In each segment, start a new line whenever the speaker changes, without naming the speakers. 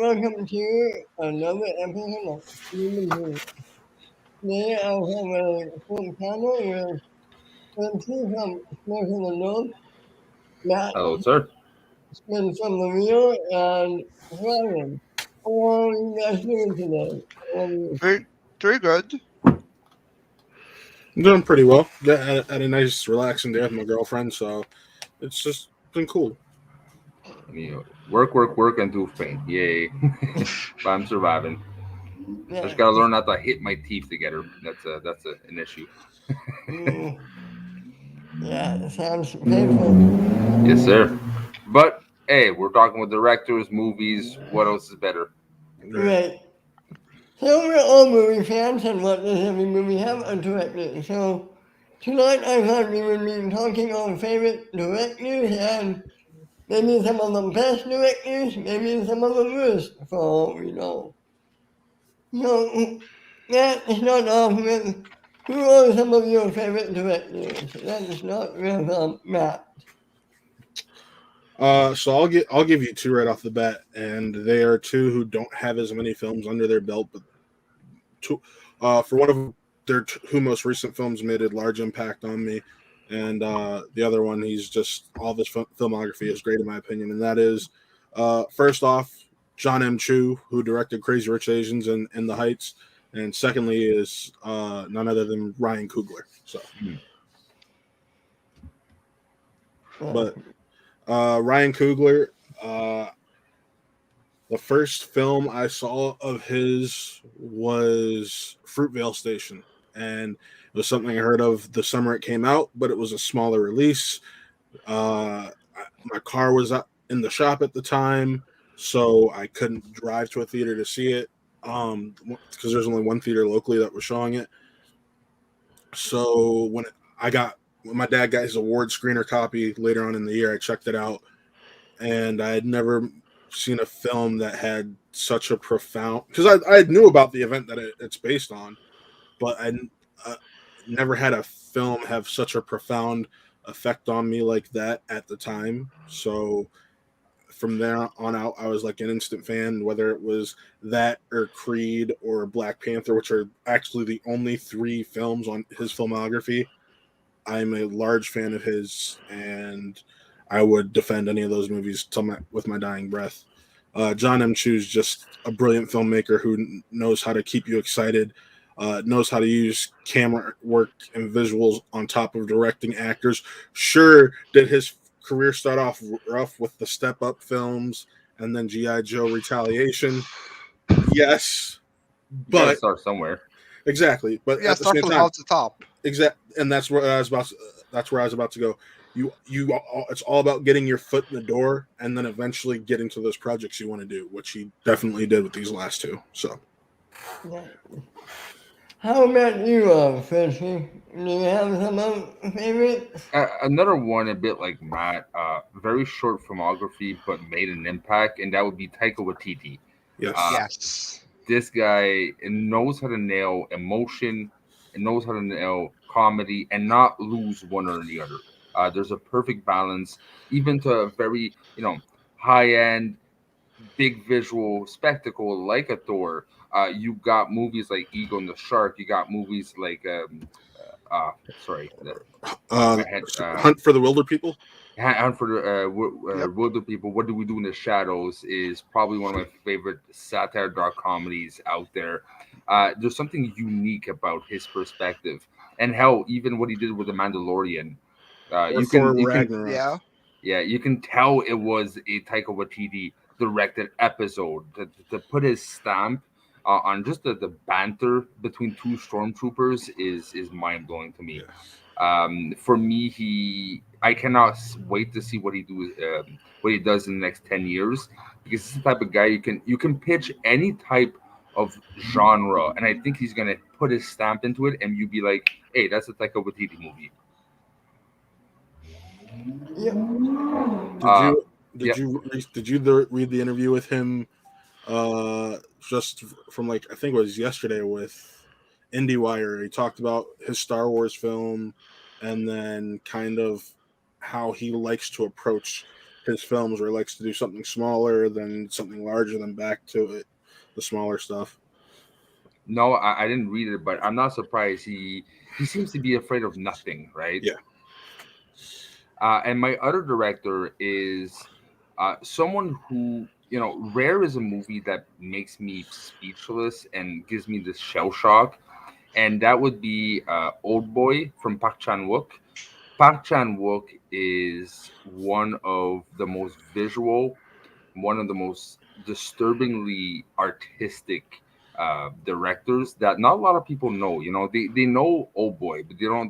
welcome to another episode of Spielberg. Today I have a full panel with two from Smoking the North, Matt
Hello, sir.
Spin from the Wheel, and Ryan. How are you guys doing today?
Very, very good.
I'm doing pretty well. Had a nice, relaxing day with my girlfriend, so it's just been cool.
Work, and tooth pain. Yay! But I'm surviving. I just gotta learn not to hit my teeth together. That's an issue.
Mm, yeah, it sounds painful.
Yes, sir. But hey, we're talking with directors, movies. What else is better?
Right. So we're all movie fans, and what does every movie have? A director. So tonight I thought we would be talking on favorite directors and maybe some of the best directors, maybe some of the worst, for all we know. So that is not off with who are some of your favorite directors? That is not with Matt.
So I'll give you two right off the bat, and they are two who don't have as many films under their belt, but two, for one of them, their two most recent films made a large impact on me, and the other one, he's just all of his filmography is great in my opinion, and that is first off John M. Chu, who directed Crazy Rich Asians and The Heights, and secondly is none other than Ryan Coogler. So, but Ryan Coogler, the first film I saw of his was Fruitvale Station, and it was something I heard of the summer it came out, but it was a smaller release. My car was in the shop at the time, so I couldn't drive to a theater to see it because there's only one theater locally that was showing it. So when my dad got his award screener copy later on in the year, I checked it out, and I had never seen a film that had such a profound, because I knew about the event that it's based on, but I never had a film have such a profound effect on me like that at the time. So from there on out, I was like an instant fan, whether it was that or Creed or Black Panther, which are actually the only three films on his filmography. I'm a large fan of his, and I would defend any of those movies with my dying breath. John M. Chu is just a brilliant filmmaker who knows how to keep you excited, knows how to use camera work and visuals on top of directing actors. Sure, did his career start off rough with the Step Up films and then G.I. Joe Retaliation? Yes,
Gotta
but
start somewhere.
exactly. But
Yeah,
at the
start
same
from
time,
the top.
and that's where I was about. That's where I was about to go. It's all about getting your foot in the door, and then eventually getting to those projects you want to do, which he definitely did with these last two. So,
How about you, Fritzy? Do you have some favorites?
Another one, a bit like Matt. Very short filmography, but made an impact, and that would be Taika Waititi.
yes.
Yes.
This guy knows how to nail emotion, and knows how to nail comedy, and not lose one or the other. There's a perfect balance, even to a very high end, big visual spectacle like a Thor. You got movies like Ego and the Shark. You got movies like sorry, my head.
Hunt for the Wilder People.
And for the
Yep.
Wilder People, What Do We Do in the Shadows is probably one of my favorite satire dark comedies out there. There's something unique about his perspective, and hell, even what he did with the Mandalorian.
Or Thor
You can
Ragnarok.
yeah, you can tell it was a Taika Waititi directed episode to put his stamp on just the banter between two stormtroopers is mind blowing to me. For me, I cannot wait to see what he does in the next 10 years, because he's the type of guy you can pitch any type of genre, and I think he's gonna put his stamp into it, and you'd be like, hey, that's a Taika Waititi movie.
Yep.
Did
Yep.
you read the interview with him? Just from like I think it was yesterday with IndieWire. He talked about his Star Wars film, and then kind of how he likes to approach his films where he likes to do something smaller, then something larger, then back to it, the smaller stuff.
No, I didn't read it, but I'm not surprised. He seems to be afraid of nothing, right?
Yeah.
And my other director is someone who, Rare is a movie that makes me speechless and gives me this shell shock, and that would be Old Boy from Park Chan Wook. Park Chan Wook is one of the most disturbingly artistic directors that not a lot of people know. They know Old Boy, but they don't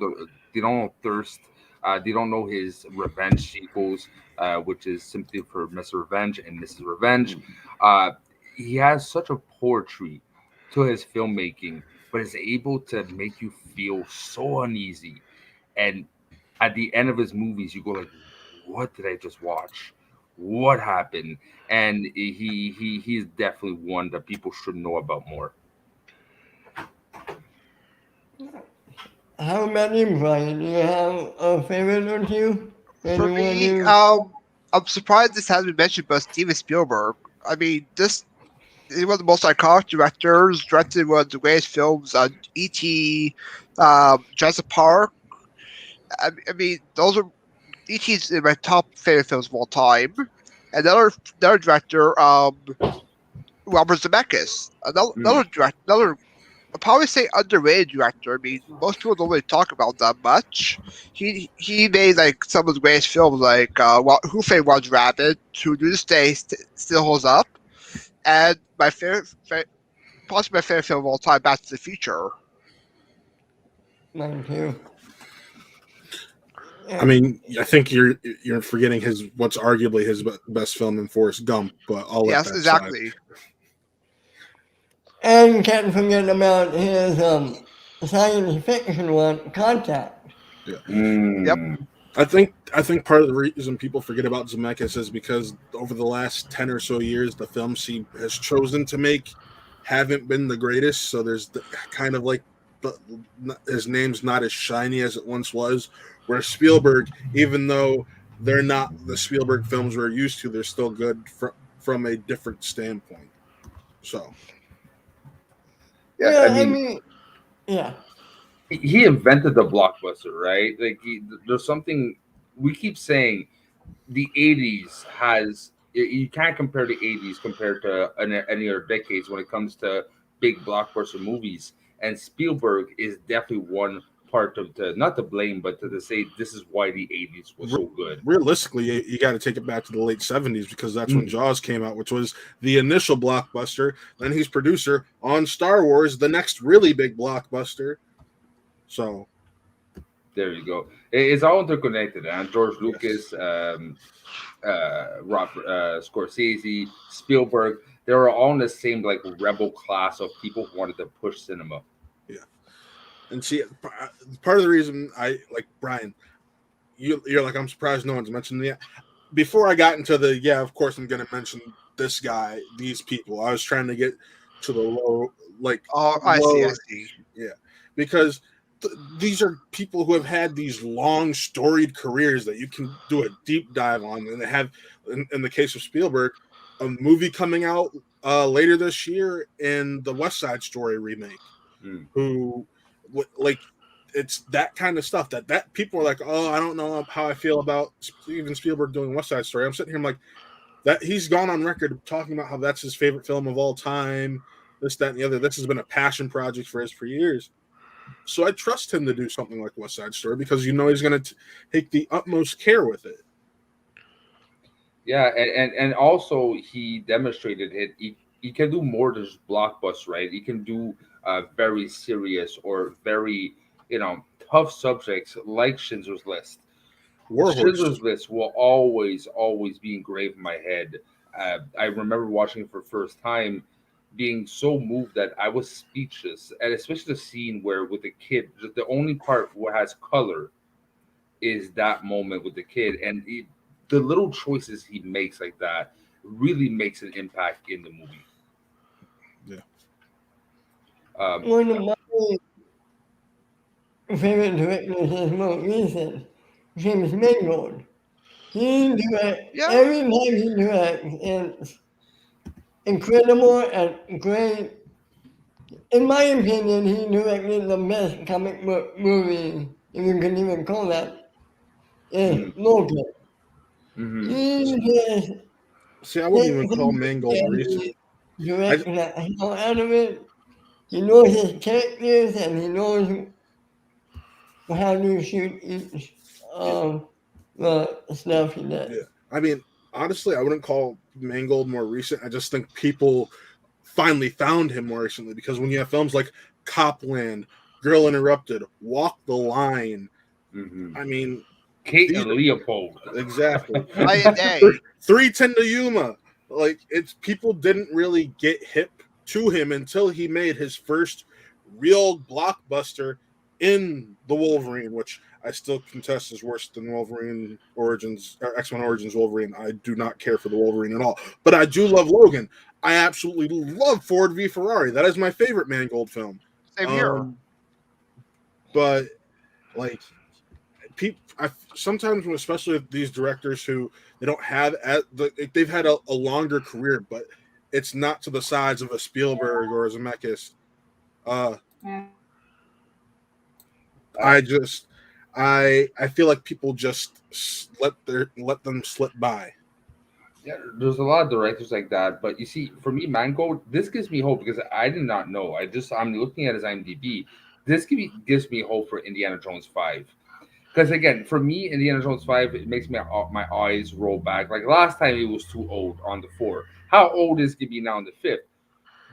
know Thirst. They don't know his Revenge sequels, which is simply for Mr. Revenge and Mrs. Revenge. Uh, he has such a poetry to his filmmaking, but is able to make you feel so uneasy. And at the end of his movies, you go like, "What did I just watch? What happened?" And he's definitely one that people should know about more.
How about you, Brian? Do you have a favorite or two?
For
Anyone
me,
you?
I'm surprised this hasn't been mentioned, but Steven Spielberg. I mean, this is one of the most iconic directors. Directed one of the greatest films on E.T., Jurassic Park. I mean, those are E.T.'s in my top favorite films of all time. Another director, Robert Zemeckis.
Mm.
Another I'll probably say underrated director. I mean, most people don't really talk about that much. He made like some of the greatest films, like Who Framed Roger Rabbit, to this day still holds up, and possibly my favorite film of all time, Back to the Future.
Mine too.
I mean, I think you're forgetting what's arguably his best film in Forrest Gump, but I'll let
Yes,
that slide.
exactly.
And can't forget about his science fiction one, Contact.
Yeah.
Yep.
Mm.
I think part of the reason people forget about Zemeckis is because over the last 10 or so years, the films he has chosen to make haven't been the greatest. So there's kind of like his name's not as shiny as it once was. Where Spielberg, even though they're not the Spielberg films we're used to, they're still good from a different standpoint. So
Yeah,
Yeah,
I
I
mean,
mean, yeah.
he invented the blockbuster, right? Like, there's something we keep saying. The '80s has you can't compare the '80s compared to any other decades when it comes to big blockbuster movies. And Spielberg is definitely one part of the not to blame, but to say this is why the '80s was so good.
realistically, you got to take it back to the late 70s because that's when
Mm.
Jaws came out, which was the initial blockbuster. Then he's producer on Star Wars, the next really big blockbuster. So
There you go. It's all interconnected. And George
yes,
Lucas, Robert Scorsese, Spielberg, they were all in the same like rebel class of people who wanted to push cinema.
yeah. And see, part of the reason I like Brian, you're like, I'm surprised no one's mentioned the. Before I got into the, yeah, of course I'm going to mention this guy, these people. I was trying to get to the
Oh, I see. I
low,
see.
yeah, because these are people who have had these long, storied careers that you can do a deep dive on, and they have, in the case of Spielberg, a movie coming out later this year in the West Side Story remake.
Mm.
Who, like, it's that kind of stuff that people are like, oh, I don't know how I feel about Steven Spielberg doing West Side Story. I'm sitting here, I'm like, that he's gone on record talking about how that's his favorite film of all time, this, that, and the other. This has been a passion project for years. So I trust him to do something like West Side Story because he's going to take the utmost care with it.
Yeah, and also he demonstrated it. He can do more than just blockbuster, right? He can do very serious or very tough subjects like Schindler's List.
Warhorse.
Schindler's List will always be engraved in my head. I remember watching it for the first time, being so moved that I was speechless, and especially the scene where with the kid, just the only part where it has color is that moment with the kid, and the little choices he makes like that really makes an impact in the movie.
Yeah.
One of my favorite directors is more recent, James Mangold. He directs
Yeah.
every time he directs. It's incredible and great. In my opinion, he directed the best comic book movie, if you can even call that, is
Mm.
Logan.
Mm-hmm.
He just
See, I wouldn't
takes
even call
him
Mangold
and
recent.
he directs the hell out of it. He knows his characters and he knows how to shoot each the stuff he does.
Yeah, I mean, honestly, I wouldn't call Mangold more recent. I just think people finally found him more recently because when you have films like Copland, Girl Interrupted, Walk the Line,
Mm-hmm.
I mean,
Kate
these
and Leopold.
exactly.
Night and day.
310 to Yuma. Like it's people didn't really get hip to him until he made his first real blockbuster in the Wolverine, which I still contest is worse than Wolverine Origins or X-Men Origins Wolverine. I do not care for the Wolverine at all. But I do love Logan. I absolutely love Ford v Ferrari. That is my favorite Mangold film.
Same here.
But like people, sometimes, especially with these directors who they don't have they've had a longer career, but it's not to the size of a Spielberg or a Zemeckis. I just, I feel like people just let them slip by.
Yeah, there's a lot of directors like that, but you see, for me, Mango, this gives me hope because I did not know. I'm looking at his IMDb. This gives me hope for Indiana Jones 5. Because again, for me, Indiana Jones 5, it makes my eyes roll back. Like last time, he was too old on the 4. How old is Gibby now on the 5th?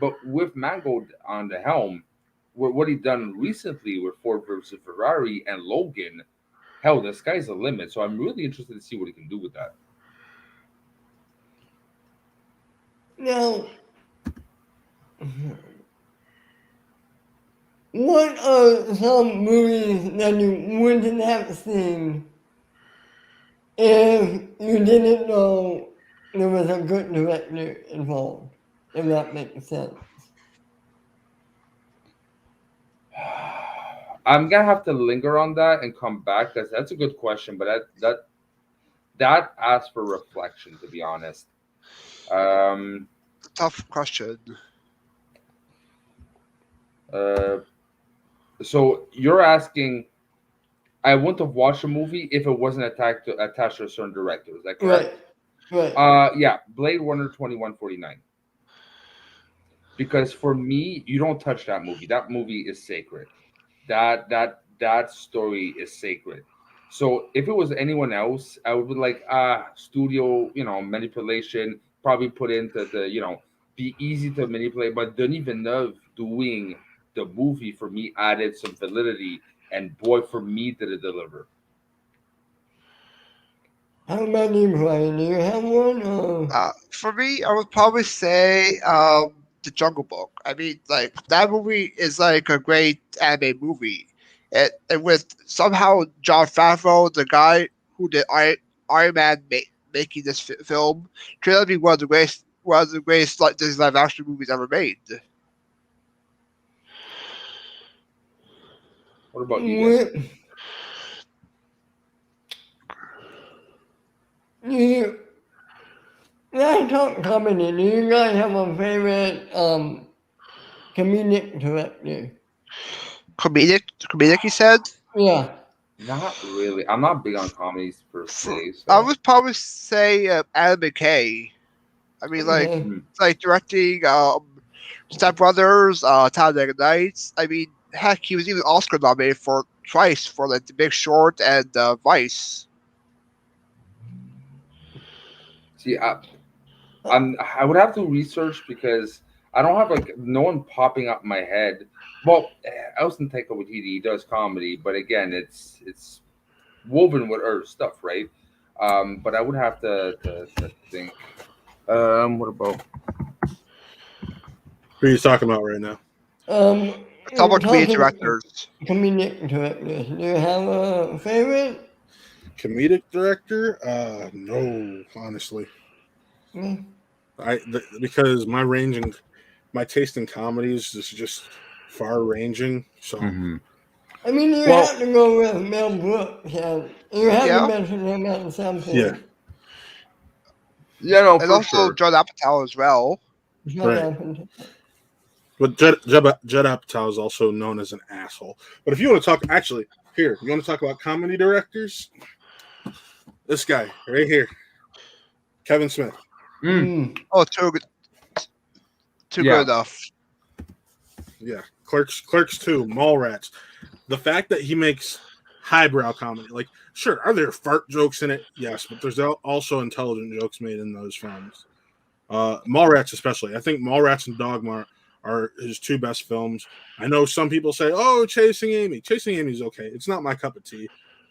But with Mango on the helm, what he done recently with Ford versus Ferrari and Logan, hell, the sky's the limit. So I'm really interested to see what he can do with that.
Now, what are some movies that you wouldn't have seen if you didn't know there was a good director involved? If that makes sense.
I'm gonna have to linger on that and come back because that's a good question, but that asks for reflection, to be honest. Um,
Tough question.
uh, so you're asking, I wouldn't have watched a movie if it wasn't attached to a certain director. Is that correct?
Right.
Yeah, Blade Runner 2149. Because for me, you don't touch that movie. That movie is sacred. That story is sacred. So if it was anyone else, I would be like, studio, manipulation, probably put into the, be easy to manipulate. But Denis Villeneuve doing the movie for me added some validity, and boy, for me, did it deliver.
How about you, Brian? Do you have one?
For me, I would probably say the Jungle Book. I mean, like that movie is like a great anime movie, and with somehow John Favreau, the guy who did Iron Man, making this film, turned out to be one of the greatest like this live action movies ever made.
What about you guys?
You, let's talk comedy. Do you guys have a favorite comedic director?
Comedic, you said.
Yeah.
Not really. I'm not big on comedies per se.
I
So
would probably say Adam McKay. I mean, like
Okay.
Mhm.
directing Step Brothers, Talladega Nights. I mean, heck, he was even Oscar nominated for twice for like The Big Short and Vice.
See, I would have to research because I don't have like no one popping up in my head. Well, Elson Taika Waititi, he does comedy, but again, it's woven with Earth stuff, right? But I would have to think. What about?
Who are you talking about right now?
It's all
We're
about comedic
talking
directors.
comedic directors. Do you have a favorite?
Comedic director? No, honestly.
Yeah.
Because my taste in comedies is just far ranging. So
Mhm.
I mean, you
Well-
have to go with Mel Brooks, and you have
Yeah.
to mention him at some point.
Yeah.
Yeah, no,
And
for
also
sure.
Judd Apatow as well.
Shut
Right.
up and-
But Judd Apatow is also known as an asshole. But if you want to talk, actually, here, you want to talk about comedy directors? This guy right here, Kevin Smith.
Oh, too good. Too
Yeah.
good enough.
Yeah, Clerks 2, Mallrats. The fact that he makes highbrow comedy, like, sure, are there fart jokes in it? Yes, but there's also intelligent jokes made in those films. Mallrats especially. I think Mallrats and Dogma are his two best films. I know some people say, "Oh, Chasing Amy." Chasing Amy is okay. It's not my cup of tea,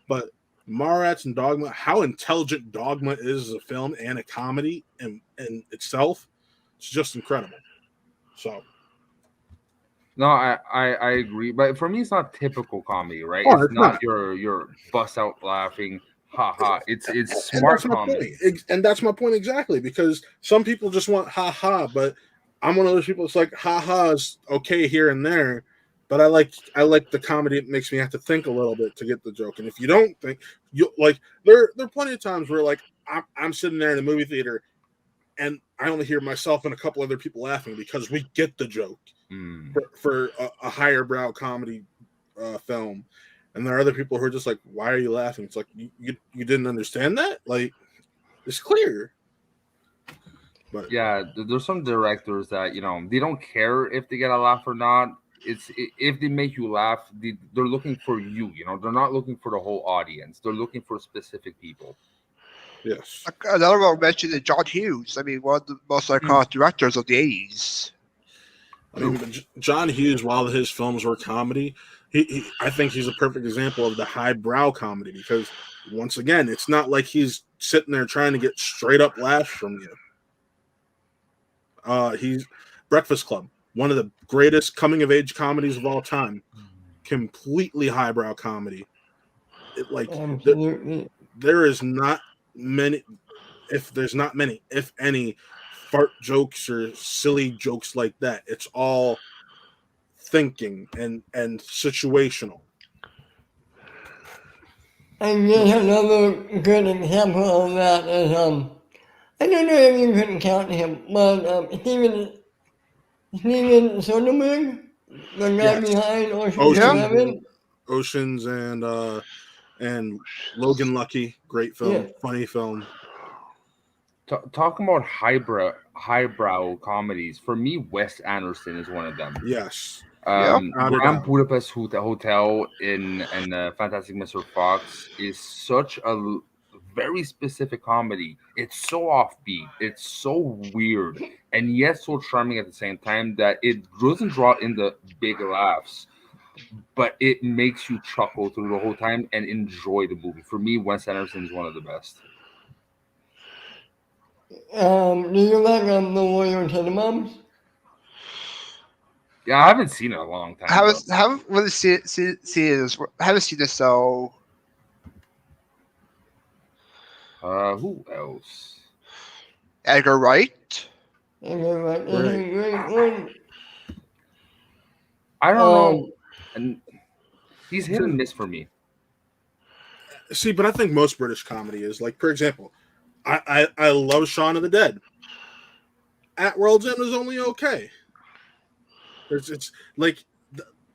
but Mallrats and Dogma, how intelligent Dogma is as a film and a comedy and itself, it's just incredible. So,
No, I agree, but for me, it's not typical comedy, right?
Oh,
It's
it's
not
not.
your bust out laughing, ha ha. It's
and
smart
that's my
comedy.
point. And that's my point exactly, because some people just want ha ha, but I'm one of those people. It's like ha ha is okay here and there, but I like the comedy. It makes me have to think a little bit to get the joke. And if you don't think, you like, there are plenty of times where, like, I'm sitting there in the movie theater and I only hear myself and a couple other people laughing because we get the joke for a higher brow comedy film. And there are other people who are just like, why are you laughing? It's like, you didn't understand that? Like, it's clear. But
Yeah, there's some directors that they don't care if they get a laugh or not. If they make you laugh, they're looking for you. They're not looking for the whole audience. They're looking for specific people.
yes.
Another one mentioned is John Hughes. I mean, one of the most iconic directors of the 80s.
I mean, but John Hughes, while his films were comedy, I think he's a perfect example of the highbrow comedy, because once again, it's not like he's sitting there trying to get straight up laughs from you. He's Breakfast Club, one of the greatest coming of age comedies of all time, completely highbrow comedy.
Absolutely.
There is not many, if any, fart jokes or silly jokes like that. It's all thinking and situational.
And yet another good example of that is, I don't know if you can count him, but Steven Soderbergh, the guy
Yes.
behind Ocean's Eleven.
Oceans and Logan Lucky, great film,
Yeah.
funny film.
Talking about highbrow comedies, for me, Wes Anderson is one of them.
Yes.
Grand Budapest Hotel and Fantastic Mr. Fox is such a very specific comedy. It's so offbeat, it's so weird, and yet so charming at the same time that it doesn't draw in the big laughs, but it makes you chuckle through the whole time and enjoy the movie. For me, Wes Anderson is one of the best.
Do you like The Loyal Tenenbaums?
Yeah, I haven't seen it in a long time.
Haven't really seen this. Haven't seen this, so.
Who else?
Edgar Wright.
Edgar Wright is a great one.
I don't know. And he's hit and miss for me.
See, but I think most British comedy is, like, for example, I love Shaun of the Dead. At World's End was only okay. It's like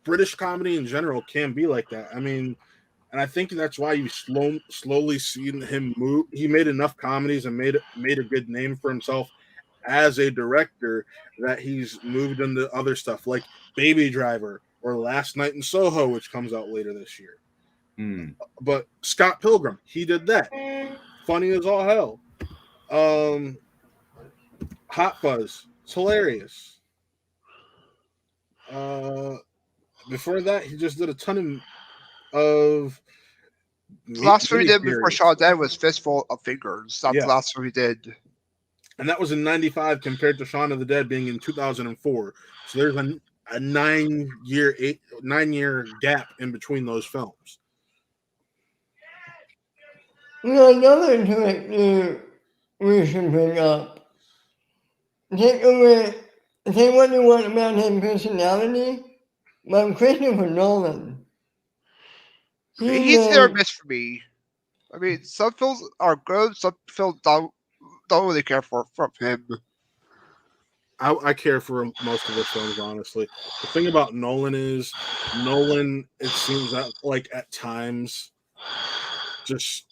British comedy in general can be like that. I mean, and I think that's why you slowly seen him move. He made enough comedies and made a good name for himself as a director that he's moved into other stuff like Baby Driver or Last Night in Soho, which comes out later this year. But Scott Pilgrim, he did that. Funny as all hell. Hot Fuzz, it's hilarious. Before that, he just did a ton of
The last movie he did before
mini-series.
Shaun of the Dead was Fistful of Fingers. That's
Yeah.
the last movie he did.
And that was in 95 compared to Shaun of the Dead being in 2004. So there's a 9-year gap in between those films.
Another director we should bring up. Say what you want about his personality, but Christopher Nolan.
He's hit or miss for me. I mean, some films are good, some films don't really care for from him.
I care for most of his films, honestly. The thing about Nolan is Nolan. It seems that like at times just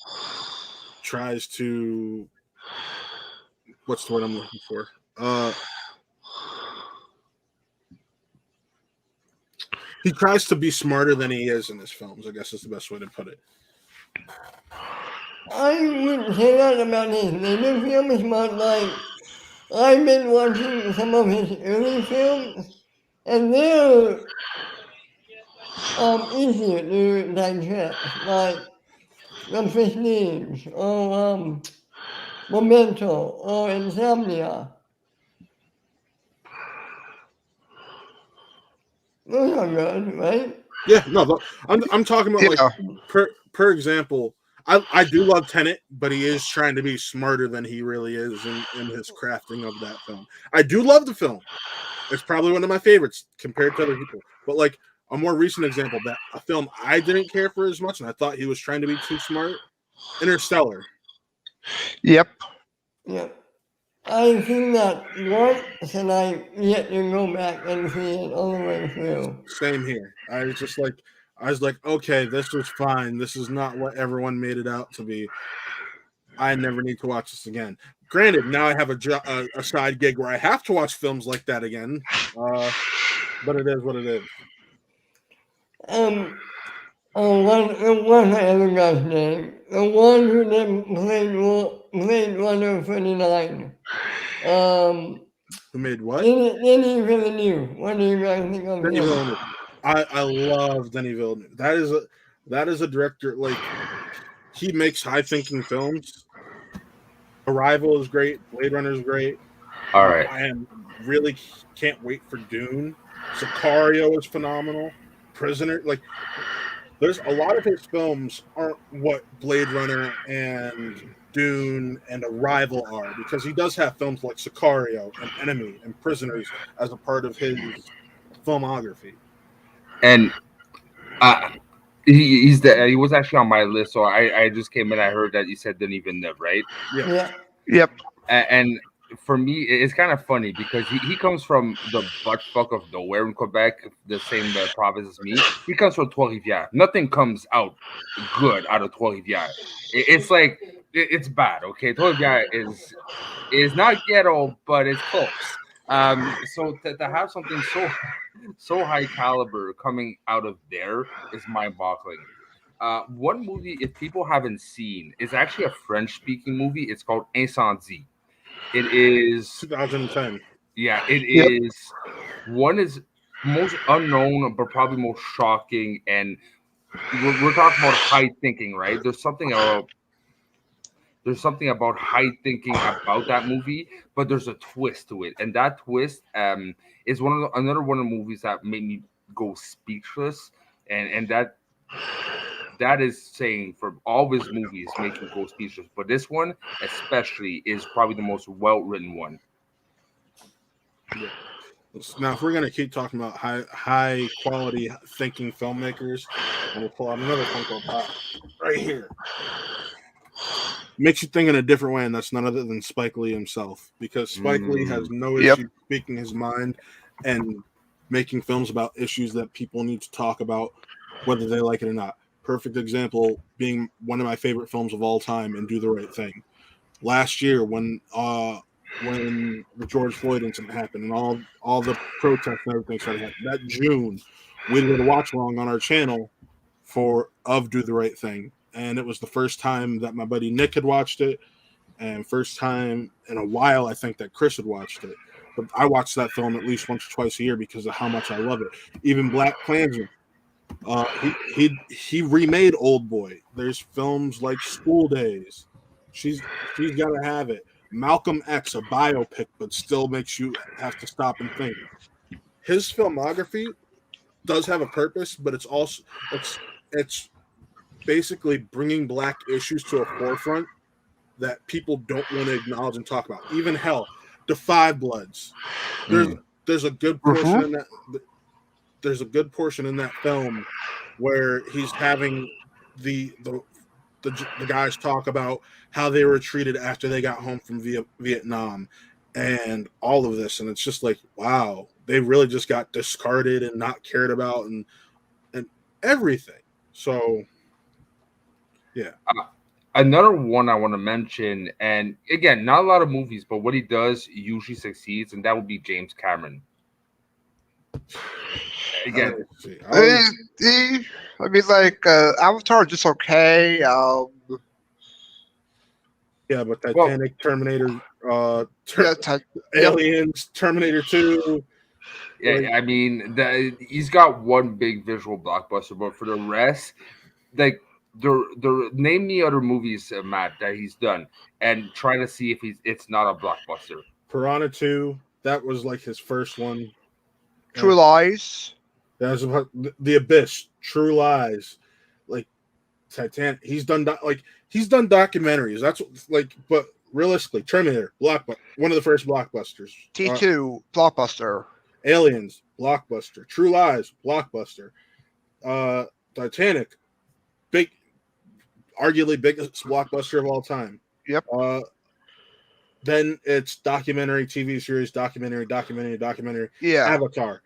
tries to what's the word I'm looking for? He tries to be smarter than he is in his films. I guess is the best way to put it.
I wouldn't say that about his later films, but like I've been watching some of his early films, and they're easier to digest, like The Prestige, or Memento, or Insomnia. Those are good, right?
Yeah, no, I'm talking about like
Yeah.
per example. I do love Tenet, but he is trying to be smarter than he really is in his crafting of that film. I do love the film. It's probably one of my favorites compared to other people. But like a more recent example, that a film I didn't care for as much, and I thought he was trying to be too smart. Interstellar.
Yep.
Yeah. I've seen that once, and I yet to go back and see it all the way through.
Same here. I was like, okay, this was fine. This is not what everyone made it out to be. I never need to watch this again. Granted, now I have a side gig where I have to watch films like that again. But it is what it is.
What's the other guy's name? The one who did Blade Runner 49.
Who made what?
Denis Villeneuve. What do you guys think of
Denis
him?
Villeneuve. I love Denis Villeneuve. That is a director, like, he makes high thinking films. Arrival is great. Blade Runner is great.
All right.
I am really can't wait for Dune. Sicario is phenomenal. Prisoner, like, there's a lot of his films aren't what Blade Runner and Dune and Arrival are, because he does have films like Sicario and Enemy and Prisoners as a part of his filmography.
And he was actually on my list, so I just came in. I heard that you said Denis Villeneuve, right?
Yeah.
Yep.
And for me, it's kind of funny because he comes from the butt fuck of nowhere in Quebec, the same province as me. He comes from Trois-Rivières. Nothing comes out good out of Trois-Rivières. It's like it's bad. Okay, Trois-Rivières is not ghetto, but it's close. So to have something so high caliber coming out of there is mind-boggling. One movie, if people haven't seen, is actually a French-speaking movie. It's called Incendie. It is
2010.
Yeah, it
Yep.
is. One is most unknown, but probably most shocking. And we're talking about high thinking, right? There's something about high thinking about that movie, but there's a twist to it, and that twist is another one of the movies that made me go speechless, and that is saying for all of his movies make you go speechless, but this one especially is probably the most well-written one.
Yeah. Now, if we're gonna keep talking about high quality thinking filmmakers, I'm gonna pull out another Funko Pop right here. Makes you think in a different way, and that's none other than Spike Lee himself. Because Spike Lee has no
Yep.
issue speaking his mind and making films about issues that people need to talk about, whether they like it or not. Perfect example being one of my favorite films of all time, and Do the Right Thing. Last year, when the George Floyd incident happened and all the protests and everything started happening, that June, we did a watch along on our channel of Do the Right Thing. And it was the first time that my buddy Nick had watched it, and first time in a while I think that Chris had watched it. But I watched that film at least once or twice a year because of how much I love it. Even Black Klansman, he remade Old Boy. There's films like School Days. She's got to have it. Malcolm X, a biopic, but still makes you have to stop and think. His filmography does have a purpose, but it's also it's basically bringing Black issues to a forefront that people don't want to acknowledge and talk about. Even hell, The Five Bloods. There's a good portion in that. There's a good portion in that film where he's having the guys talk about how they were treated after they got home from Vietnam and all of this, and it's just like, wow, they really just got discarded and not cared about and everything. So yeah.
Another one I want to mention, and again, not a lot of movies, but what he does usually succeeds, and that would be James Cameron. Again,
I mean, like Avatar, just okay.
Yeah, but Titanic, Terminator,
Yeah,
Aliens, Terminator 2.
yeah, I mean, he's got one big visual blockbuster, but for the rest, like, name me other movies, Matt, that he's done, and try to see if it's not a blockbuster.
Piranha 2, that was like his first one.
True Lies.
That was about The Abyss, True Lies, like Titanic. He's done documentaries. That's but realistically, Terminator, blockbuster, one of the first blockbusters.
T2, blockbuster.
Aliens, blockbuster. True Lies, blockbuster. Titanic, arguably biggest blockbuster of all time.
Yep.
Then it's documentary, TV series, documentary.
Yeah.
Avatar.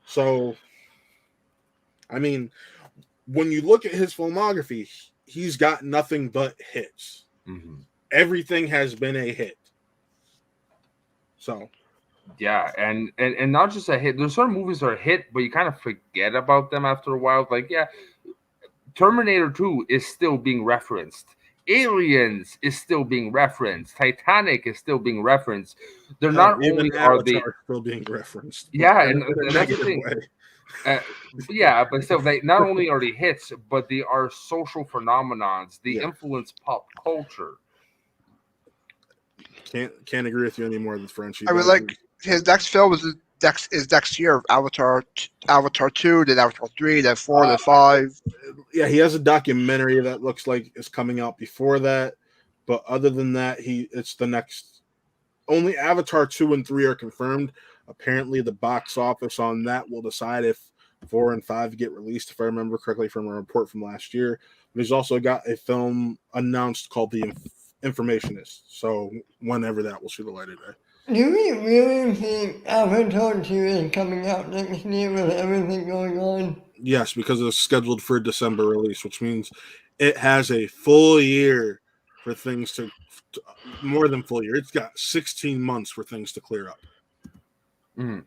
So, I mean, when you look at his filmography, he's got nothing but hits.
Mm-hmm.
Everything has been a hit. So,
yeah, and not just a hit. There's certain movies that are a hit, but you kind of forget about them after a while. Like, yeah, Terminator 2 is still being referenced. Aliens is still being referenced. Titanic is still being referenced. They're not only are they
still being referenced.
Yeah, and that's the thing. Yeah, but still, they not only are they hits, but they are social phenomenons. They influence pop culture.
Can't agree with you anymore, the Frenchie.
I mean, like, his next film is next year. Avatar 2, then Avatar 3, then 4, then 5.
Yeah, he has a documentary that looks like is coming out before that, but other than that, it's the next. Only Avatar 2 and 3 are confirmed. Apparently, the box office on that will decide if 4 and 5 get released, if I remember correctly from a report from last year. But he's also got a film announced called The Informationist. So whenever that will see the light of day.
Do we really think Avatar 2 is coming out next year with everything going on?
Yes, because it's scheduled for December release, which means it has a full year for things to more than full year. It's got 16 months for things to clear up.
Mm.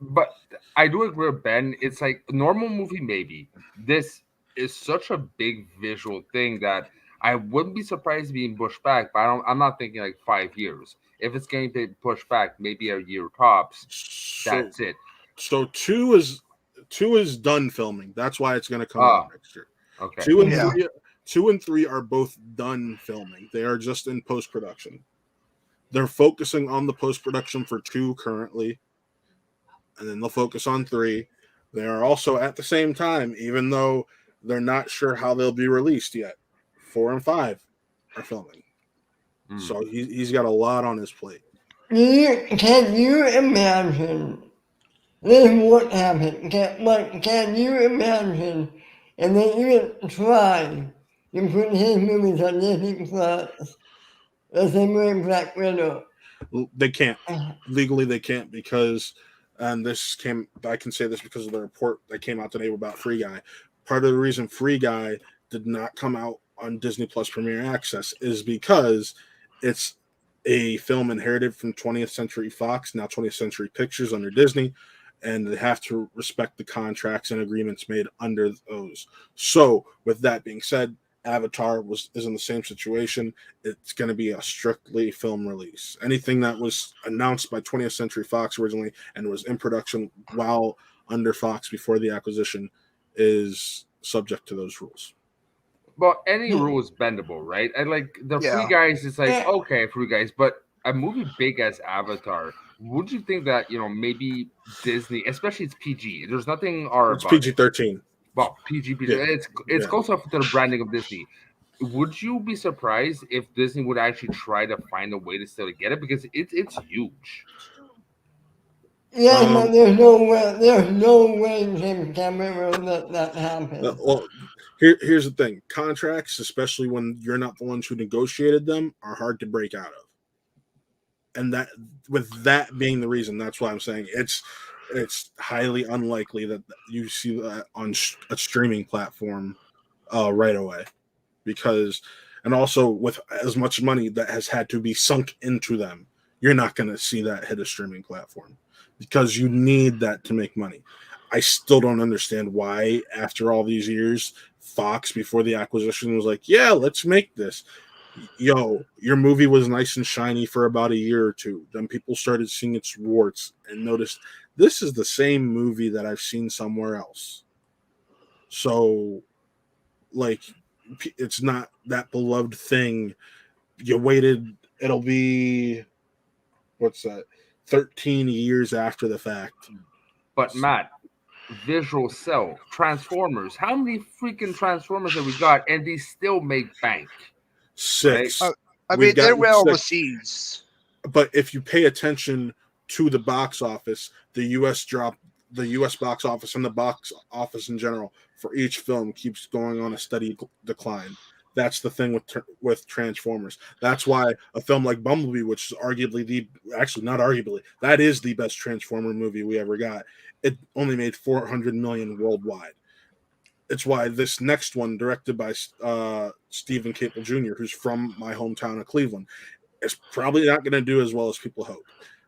But I do agree with Ben. It's like a normal movie, maybe. This is such a big visual thing that I wouldn't be surprised being pushed back, but I'm not thinking like 5 years. If it's getting pushed back, maybe a year tops. That's it.
So 2 is done filming. That's why it's going to come out next year.
Okay.
2 and 3 are both done filming. They are just in post-production. They're focusing on the post-production for 2 currently, and then they'll focus on 3. They are also at the same time, even though they're not sure how they'll be released yet, 4 and 5 are filming. So he's got a lot on his plate.
Can you imagine? This won't happen. Can you imagine? And they even try to put his movies on Disney Plus, the same way Black Widow.
They can't. Legally, they can't because, and I can say this because of the report that came out today about Free Guy. Part of the reason Free Guy did not come out on Disney Plus Premier Access is because it's a film inherited from 20th Century Fox, now 20th Century Pictures under Disney, and they have to respect the contracts and agreements made under those. So, with that being said, Avatar is in the same situation. It's going to be a strictly film release. Anything that was announced by 20th Century Fox originally and was in production while under Fox before the acquisition is subject to those rules.
Well, any rule is bendable, right? And like the Free Guys is like, okay, Free Guys, but a movie big as Avatar, would you think that, maybe Disney, especially it's PG, there's nothing
It's PG-13.
Well, PG, it's close enough to the branding of Disney. Would you be surprised if Disney would actually try to find a way to still get it? Because it's huge.
Yes, but there's no way James Cameron will let that happen.
Well, here's the thing: contracts, especially when you're not the ones who negotiated them, are hard to break out of. And that, with that being the reason, that's why I'm saying it's highly unlikely that you see that on a streaming platform right away, because, and also with as much money that has had to be sunk into them, you're not going to see that hit a streaming platform because you need that to make money. I still don't understand why, after all these years, Fox, before the acquisition, was like, yeah, let's make this. Yo, your movie was nice and shiny for about a year or two. Then people started seeing its warts and noticed this is the same movie that I've seen somewhere else. So, like, it's not that beloved thing. You waited, it'll be, what's that, 13 years after the fact.
But Matt, visual sell, Transformers. How many freaking Transformers have we got, and they still make bank?
Six.
I mean,
We've
they're
gotten
well
six.
overseas.
But if you pay attention to the box office, the U.S. box office and the box office in general for each film keeps going on a steady decline. That's the thing with Transformers. That's why a film like Bumblebee, which is arguably not arguably, that is the best Transformer movie we ever got. It only made $400 million worldwide. It's why this next one, directed by Stephen Caple Jr., who's from my hometown of Cleveland, it's probably not going to do as well as people hope,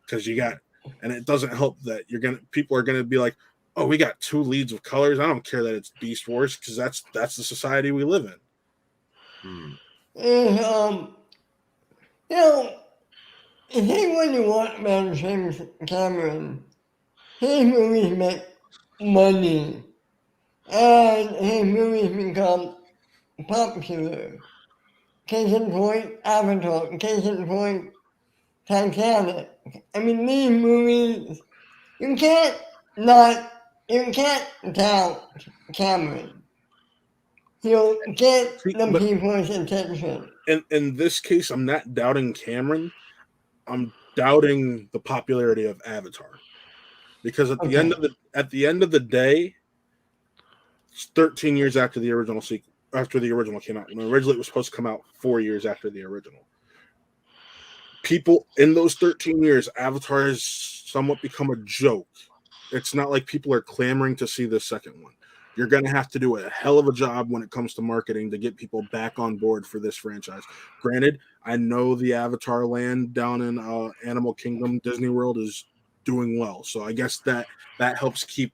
because and it doesn't help that people are going to be like, oh, we got two leads of colors. I don't care that it's Beast Wars, because that's the society we live in.
And, I think when you watch about James Cameron, his movies make money, and his movies become popular. Case in point, Avatar. Case in point, Titanic. I mean, these movies, you can't doubt Cameron. He'll get the
But
people's attention.
in this case, I'm not doubting Cameron. I'm doubting the popularity of Avatar, because at the end of the day, it's 13 years after the original came out. When originally it was supposed to come out 4 years after the original. People in those 13 years, Avatar has somewhat become a joke. It's not like people are clamoring to see the second one. You're going to have to do a hell of a job when it comes to marketing to get people back on board for this franchise. Granted, I know the Avatar land down in Animal Kingdom, Disney World, is doing well. So I guess that helps keep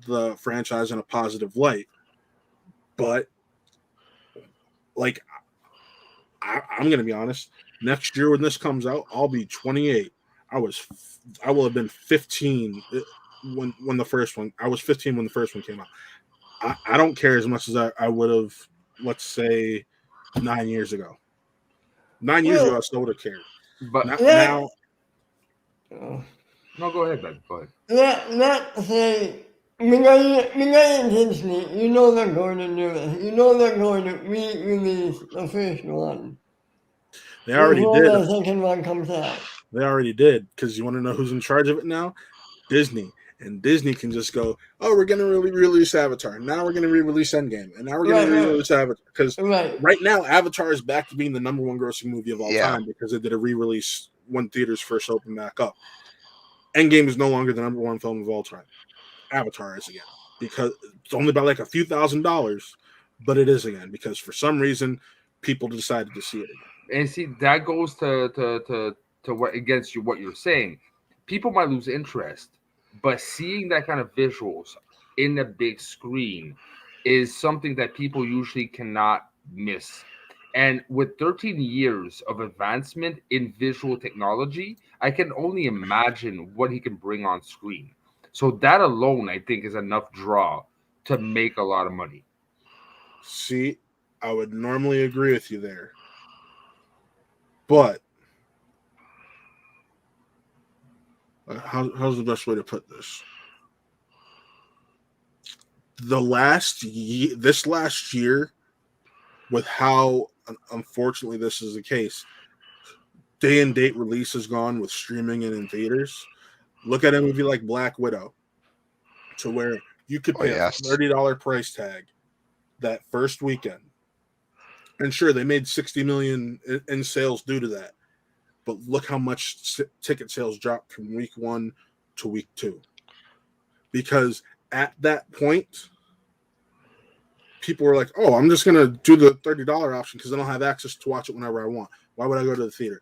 the franchise in a positive light. But, like, I'm going to be honest. Next year when this comes out, I'll be 28. I will have been 15 when the first one. I was 15 when the first one came out. I don't care as much as I would have, let's say, 9 years ago. 9 years ago, I still would have cared.
But
now,
no, go ahead, Ben. Go ahead.
Let's say, because Disney, you know they're going to do it. You know they're going to re-release the first one.
They already
before
did.
the second one comes out.
They already did, because you want to know who's in charge of it now? Disney. And Disney can just go, oh, we're going to re-release Avatar. Now we're going to re-release Endgame. And now we're going to re-release Avatar. Because right now, Avatar is back to being the number one grossing movie of all time, because it did a re-release when theaters first opened back up. Endgame is no longer the number one film of all time. Avatar is again. Because it's only by like a few $1,000s, but it is again. Because for some reason, people decided to see it again.
And see, that goes to what against what you're saying. People might lose interest. But seeing that kind of visuals in the big screen is something that people usually cannot miss. And with 13 years of advancement in visual technology, I can only imagine what he can bring on screen. So that alone, I think, is enough draw to make a lot of money.
See, I would normally agree with you there. But how's the best way to put this? This last year, with how unfortunately this is the case, day and date release is gone with streaming and in theaters. Look at a movie like Black Widow, to where you could
Oh,
pay
yes.
a $30 price tag that first weekend, and sure, they made 60 million in sales due to that. But look how much ticket sales dropped from week 1 to week 2, because at that point, people were like, "Oh, I'm just gonna do the $30 option because I don't have access to watch it whenever I want. Why would I go to the theater?"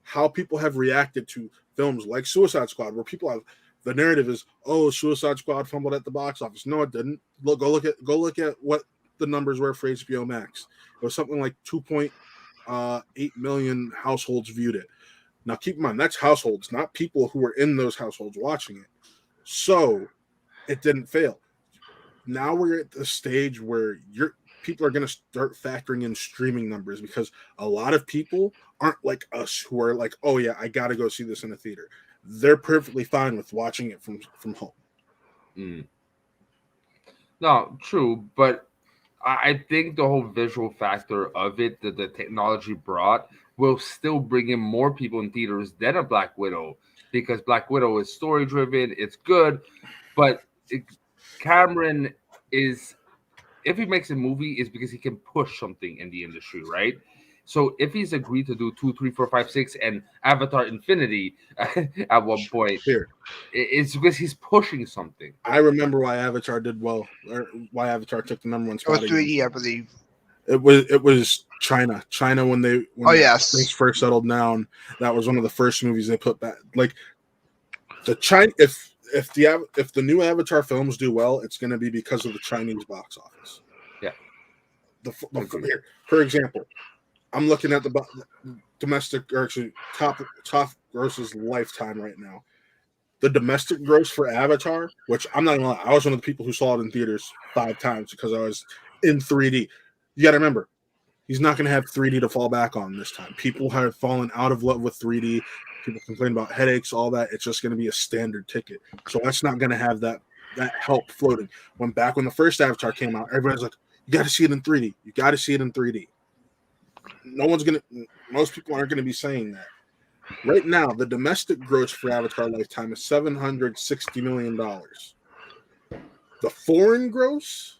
How people have reacted to films like Suicide Squad, where people have the narrative is, "Oh, Suicide Squad fumbled at the box office." No, it didn't. Go look at what the numbers were for HBO Max. It was something like 2.8 million households viewed it. Now, keep in mind that's households, not people who were in those households watching it. So it didn't fail. Now we're at the stage where people are going to start factoring in streaming numbers, because a lot of people aren't like us who are like, "Oh yeah, I got to go see this in a theater." They're perfectly fine with watching it from home.
Mm. No, true, but I think the whole visual factor of it that the technology brought will still bring in more people in theaters than a Black Widow, because Black Widow is story driven, it's good, but Cameron is, if he makes a movie, is because he can push something in the industry, right? So if he's agreed to do 2, 3, 4, 5, 6, and Avatar Infinity at one point,
Here,
it's because he's pushing something.
I remember why Avatar did well, or why Avatar took the number 1
It was
spot again.
3D, I believe.
It was China. When
Oh, yes.
things first settled down, that was one of the first movies they put back. Like the China, if the new Avatar films do well, it's going to be because of the Chinese box office.
Yeah.
Here, for example, I'm looking at the domestic, or actually top grosses lifetime right now. The domestic gross for Avatar, which I'm not gonna lie, I was one of the people who saw it in theaters 5 times because I was in 3D. You got to remember, he's not going to have 3D to fall back on this time. People have fallen out of love with 3D. People complain about headaches, all that. It's just going to be a standard ticket. So that's not going to have that help floating. When the first Avatar came out, everybody's like, "You got to see it in 3D. You got to see it in 3D." Most people aren't going to be saying that. Right now, the domestic gross for Avatar Lifetime is $760 million. The foreign gross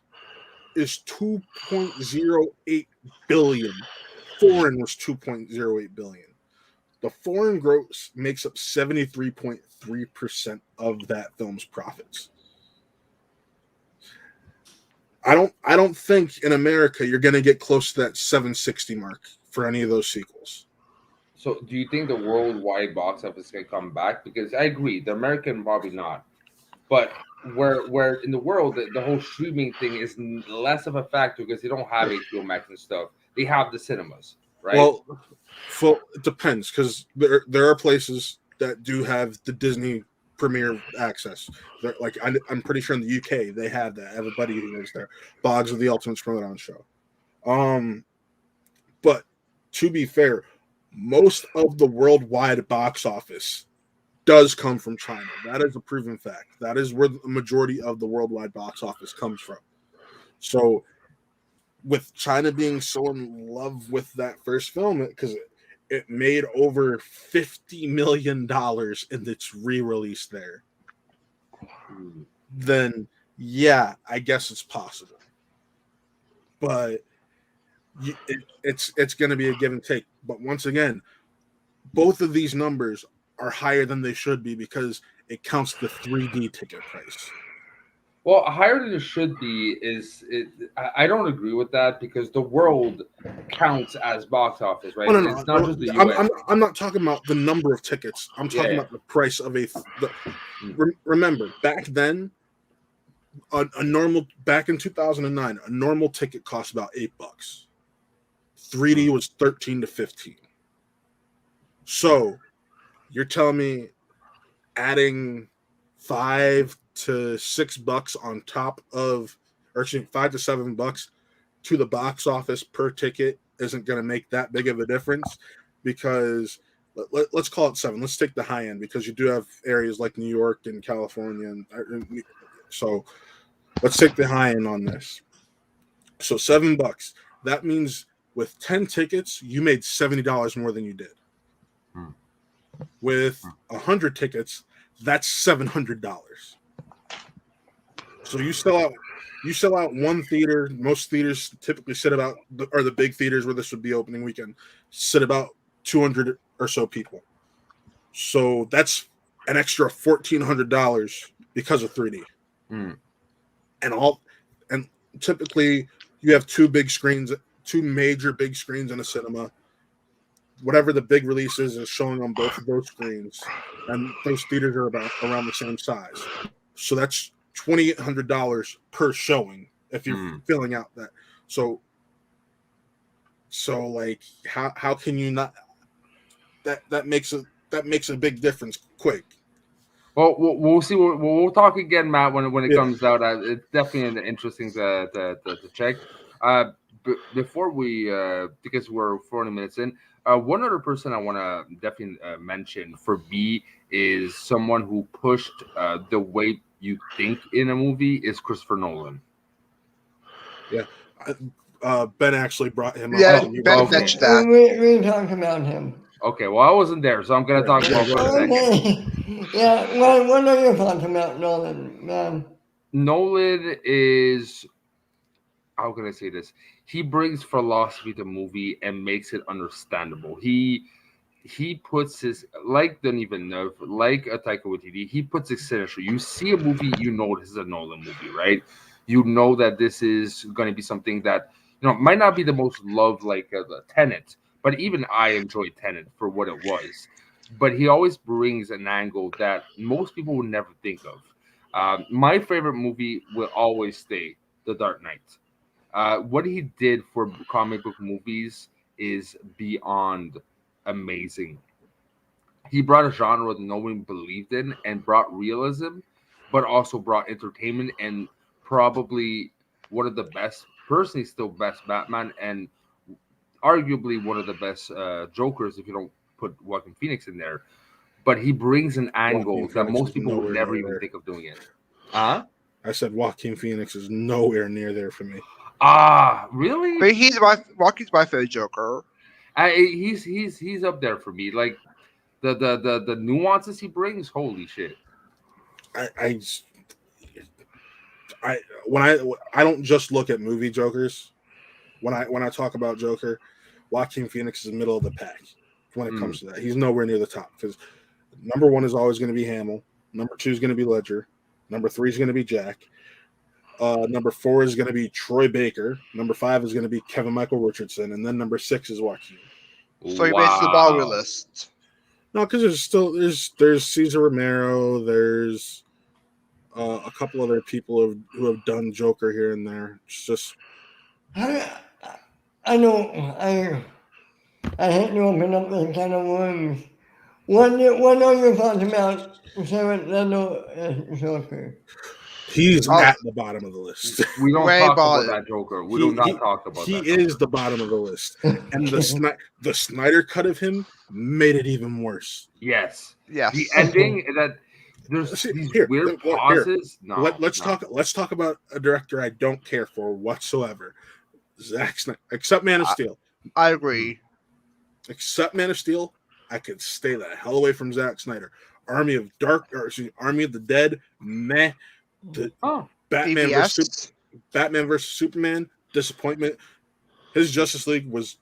is 2.08 billion. Foreign was 2.08 billion. The foreign gross makes up 73.3% of that film's profits. I don't think in America you're going to get close to that 760 mark for any of those sequels.
So, do you think the worldwide box office can come back? Because I agree, the American probably not, but where in the world the whole streaming thing is less of a factor because they don't have HBO Max and stuff. They have the cinemas, right?
Well, it depends, because there are places that do have the Disney Premier access. Like I'm pretty sure in the UK they have that. I have a buddy who lives there. Boggs of the Ultimate Throwdown Show. But to be fair, most of the worldwide box office does come from China. That is a proven fact. That is where the majority of the worldwide box office comes from. So with China being so in love with that first film, because it made over $50 million in its re-release there, then yeah, I guess it's possible. But it's going to be a give and take. But once again, both of these numbers are higher than they should be because it counts the 3D ticket price.
Well, higher than it should be I don't agree with that because the world counts as box office, right?
No.
It's not just the US.
I'm not talking about the number of tickets. I'm talking about the price of remember, back then, a normal, back in 2009, a normal ticket cost about $8. 3D was 13 to 15. So you're telling me adding $5 to $6 on top of, or actually $5 to $7 to the box office per ticket isn't going to make that big of a difference? Because let's call it 7. Let's take the high end, because you do have areas like New York and California, and so let's take the high end on this. So $7. That means with 10 tickets, you made $70 more than you did. With 100 tickets, That's $700. So you sell out one theater. Most theaters typically sit about, or the big theaters where this would be opening weekend, sit about 200 or so people. So that's an extra $1,400 because of 3D.
Mm.
And typically you have two major big screens in a cinema. Whatever the big release is showing on both of those screens, and those theaters are about around the same size. So that's $2,800 per showing if you're filling out that. So like how can you not? That makes a big difference quick.
Well, we'll see. We'll talk again, Matt, when it
Yeah.
comes out. It's definitely interesting to check. Before we, because we're 40 minutes in, one other person I want to definitely mention for me is someone who pushed the way you think in a movie is Christopher Nolan.
Yeah. Ben actually brought him up.
Yeah,
Oh,
Ben mentioned that.
We talked about him.
Okay, well, I wasn't there, so I'm going to talk about it for a second.
Okay. Yeah, what are your thoughts about Nolan?
Nolan is, how can I say this? He brings philosophy to movie and makes it understandable. He puts his, like Denis Villeneuve, like a Taika Waititi, he puts his signature. You see a movie, you know this is a Nolan movie, right? You know that this is going to be something that, might not be the most loved like Tenet, but even I enjoyed Tenet for what it was. But he always brings an angle that most people would never think of. My favorite movie will always stay The Dark Knight. What he did for comic book movies is beyond amazing. He brought a genre that no one believed in and brought realism, but also brought entertainment and probably one of the best, personally still best Batman, and arguably one of the best Jokers if you don't put Joaquin Phoenix in there. But he brings an angle
Joaquin
that
Phoenix
most
is
people would
nowhere
never
near
even
there.
think of doing it. Huh?
I said Joaquin Phoenix is nowhere near there for me.
Really?
But Rocky's my favorite Joker.
He's up there for me. Like the nuances he brings, holy shit.
I don't just look at movie Jokers. When I talk about Joker, Joaquin Phoenix is middle of the pack when it comes to that. He's nowhere near the top because number one is always going to be Hamill. Number two is going to be Ledger. Number three is going to be Jack. Number four is going to be Troy Baker. Number five is going to be Kevin Michael Richardson, and then number six is Joaquin.
So he makes the bottom list.
No, because there's Cesar Romero. There's a couple other people who have done Joker here and there. It's just
I know I hate to open up this kind of worms. What are your thoughts about Jared Leto as Joker?
he's at the bottom of the list.
We don't
Way
talk about
bottom.
that Joker. We do not talk about that.
He is the bottom of the list, and the Snyder cut of him made it even worse.
Yes.
Yes.
The ending that there's these weird pauses. No.
Let's talk about a director I don't care for whatsoever. Zack Snyder, except Man of Steel.
I agree.
Except Man of Steel, I could stay the hell away from Zack Snyder. Army of the Dead, meh. Batman versus Superman, disappointment. His Justice League was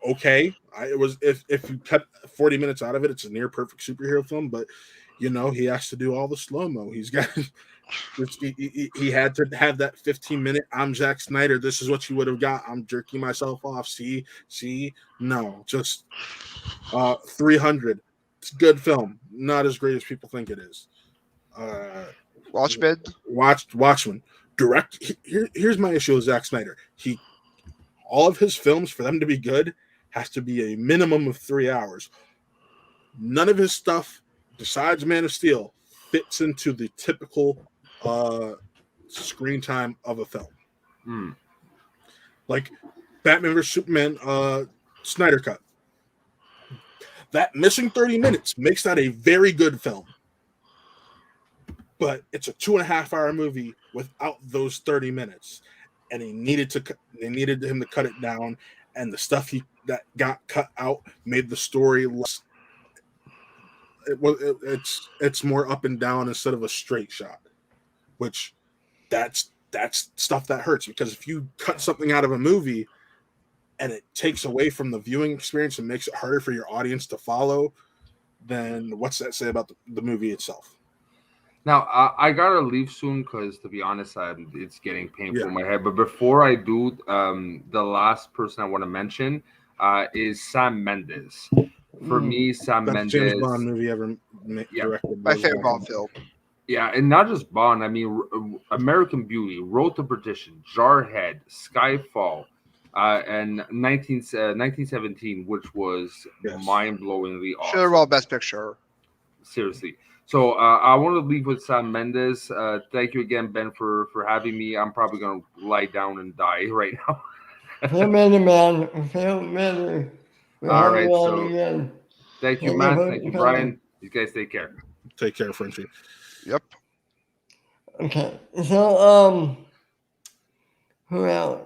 okay. It was if you cut 40 minutes out of it, it's a near perfect superhero film. But he has to do all the slow mo. He's got. He had to have that 15-minute. I'm Zack Snyder. This is what you would have got. I'm jerking myself off. See, no, just 300. It's a good film. Not as great as people think it is. Watchmen. Direct. Here's my issue with Zack Snyder. All of his films, for them to be good, has to be a minimum of 3 hours. None of his stuff, besides Man of Steel, fits into the typical screen time of a film. Like Batman vs Superman, Snyder Cut. That missing 30 minutes makes that a very good film. But it's a 2.5-hour movie without those 30 minutes. And they needed him to cut it down. And the stuff that got cut out made the story less. it's more up and down instead of a straight shot, which that's stuff that hurts, because if you cut something out of a movie and it takes away from the viewing experience and makes it harder for your audience to follow, then what's that say about the movie itself?
Now, I gotta leave soon because, to be honest, it's getting painful in my head. But before I do, the last person I want to mention is Sam Mendes. For me, Sam
Best
Mendes,
James Bond movie ever directed.
My favorite Bond film.
Yeah, and not just Bond. I mean, American Beauty, Road to Perdition, Jarhead, Skyfall, and 1917, which was mind-blowingly awesome.
Should have won Best Picture.
Seriously. So I want to leave with Sam Mendes. Thank you again, Ben, for having me. I'm probably going to lie down and die right now.
Feel better, man. Feel better.
All right, so thank you, Matt. Thank you, Brian. You guys take care.
Take care, Frenchie.
Yep.
Okay, so who else?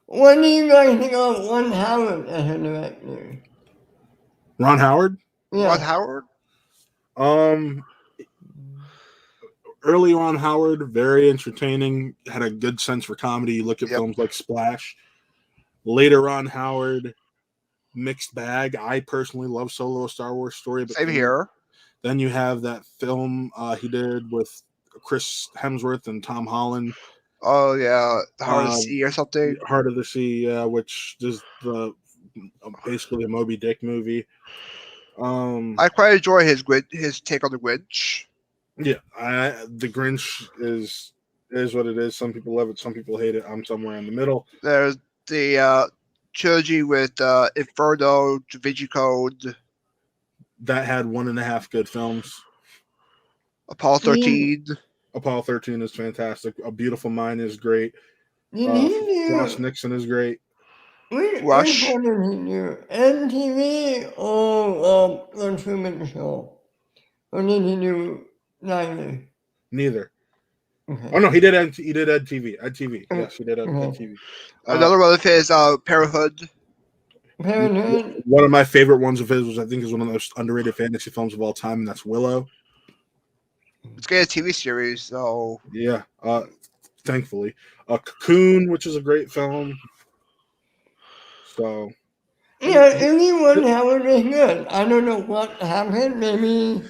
What do you guys think of Ron Howard as a director?
Ron Howard?
Yeah.
Ron Howard?
Early Ron Howard, very entertaining, had a good sense for comedy. You look at films like Splash. Later Ron Howard, mixed bag. I personally love Solo: A Star Wars Story. But
Same here.
Then you have that film he did with Chris Hemsworth and Tom Holland.
Oh, yeah. Heart of the Sea or something?
Heart of the Sea, which is basically a Moby Dick movie.
I quite enjoy his take on the Grinch.
Yeah, the Grinch is what it is. Some people love it, some people hate it. I'm somewhere in the middle.
There's the trilogy with Inferno, Da Vinci Code.
That had 1.5 good films.
Apollo 13.
Apollo 13 is fantastic. A Beautiful Mind is great.
Did
Ross Nixon is great.
Rush.
MTV or The Truman Show? Or did he do neither?
Neither.
Okay.
Oh no, he did EdTV. EdTV. Yes, he did EdTV.
Another one of his Parenthood.
Parenthood.
One of my favorite ones of his was, I think, is one of the most underrated fantasy films of all time, and that's Willow.
It's getting a TV series, so
yeah. Thankfully, Cocoon, which is a great film. So
yeah, anyone Howard is good. I don't know what happened. Maybe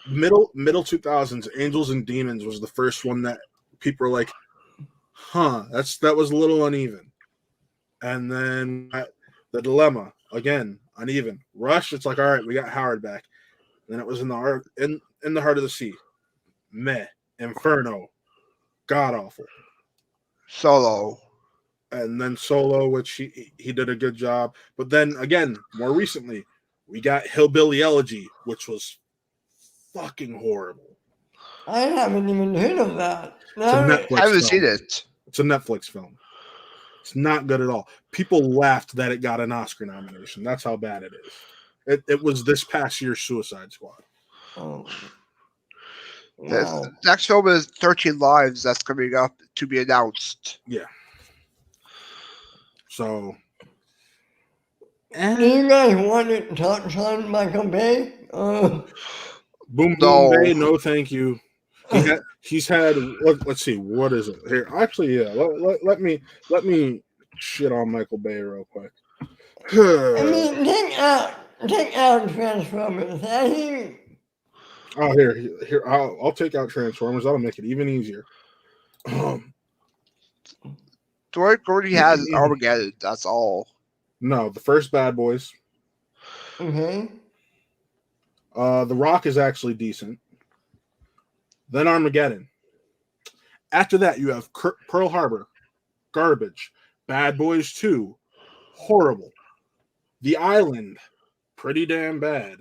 middle 2000s, Angels and Demons was the first one that people were like, "Huh, that was a little uneven." And then The Dilemma, again, uneven. Rush, it's like, all right, we got Howard back. And then it was in the Heart of the Sea. Meh. Inferno. God awful.
Solo.
And then Solo, which he did a good job. But then again, more recently, we got Hillbilly Elegy, which was fucking horrible.
I haven't even heard of that.
I haven't seen it.
It's a Netflix film. It's not good at all. People laughed that it got an Oscar nomination. That's how bad it is. It was this past year's Suicide Squad.
Oh.
Wow.
Wow.
The next film is 13 Lives that's coming up to be announced.
Yeah. So.
Do you guys want to touch on Michael Bay?
Boom Bay, no thank you. He's had let's see, what is it here? Actually, yeah. Let me shit on Michael Bay real quick.
I mean, take out Transformers.
Oh, here. I'll take out Transformers. That'll make it even easier.
Gordy has Armageddon. That's all.
No, the first Bad Boys.
Okay.
The Rock is actually decent. Then Armageddon. After that, you have Pearl Harbor, garbage. Bad Boys 2, horrible. The Island, pretty damn bad.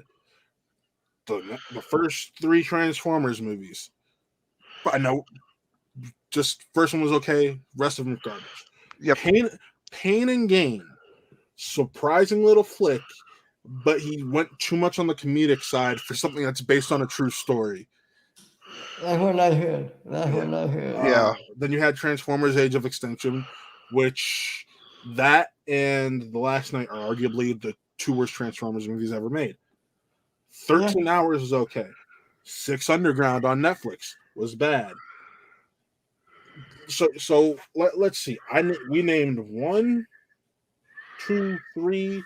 The first 3 Transformers movies, I know, just first one was okay. Rest of them garbage.
Yeah.
Pain and Gain, surprising little flick, but he went too much on the comedic side for something that's based on a true story.
That's what I heard.
Yeah.
Then you had Transformers: Age of Extinction, which that and The Last Night are arguably the two worst Transformers movies ever made. 13 Hours was okay. 6 Underground on Netflix was bad. So let's see. We named 1, 2, 3.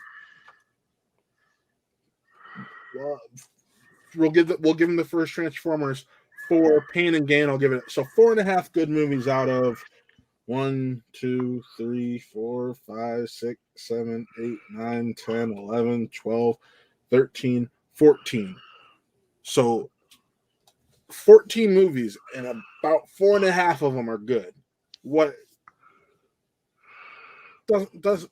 We'll give them the first Transformers. 4 Pain and Gain. I'll give it 4.5 good movies out of 1, 2, 3, 4, 5, 6, 7, 8, 9, 10, 11, 12, 13, 14. So 14 movies, and about 4.5 of them are good. What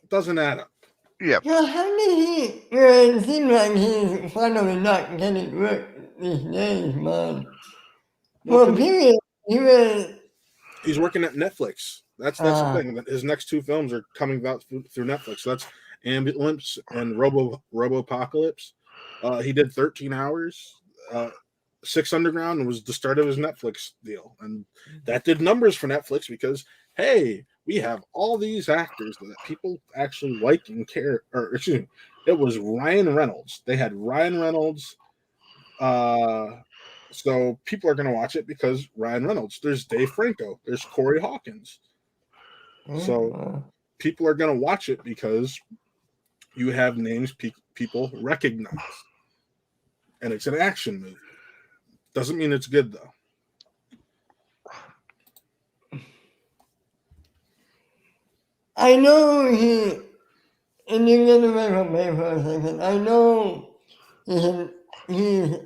doesn't add up.
Yeah.
So how did he? It seems like he's finally not getting work these days, man. For a period, he was.
He's working at Netflix. That's the thing. His next 2 films are coming out through Netflix. So that's Ambulance and Robopocalypse. He did 13 Hours. 6 Underground was the start of his Netflix deal, and that did numbers for Netflix because hey, we have all these actors that people actually like and care. Or excuse me, it was Ryan Reynolds. They had Ryan Reynolds. So people are going to watch it because Ryan Reynolds. There's Dave Franco. There's Corey Hawkins. So people are going to watch it because you have names people recognize, and it's an action movie. Doesn't mean it's good though.
I know he. And you get away from me for a second. I know he's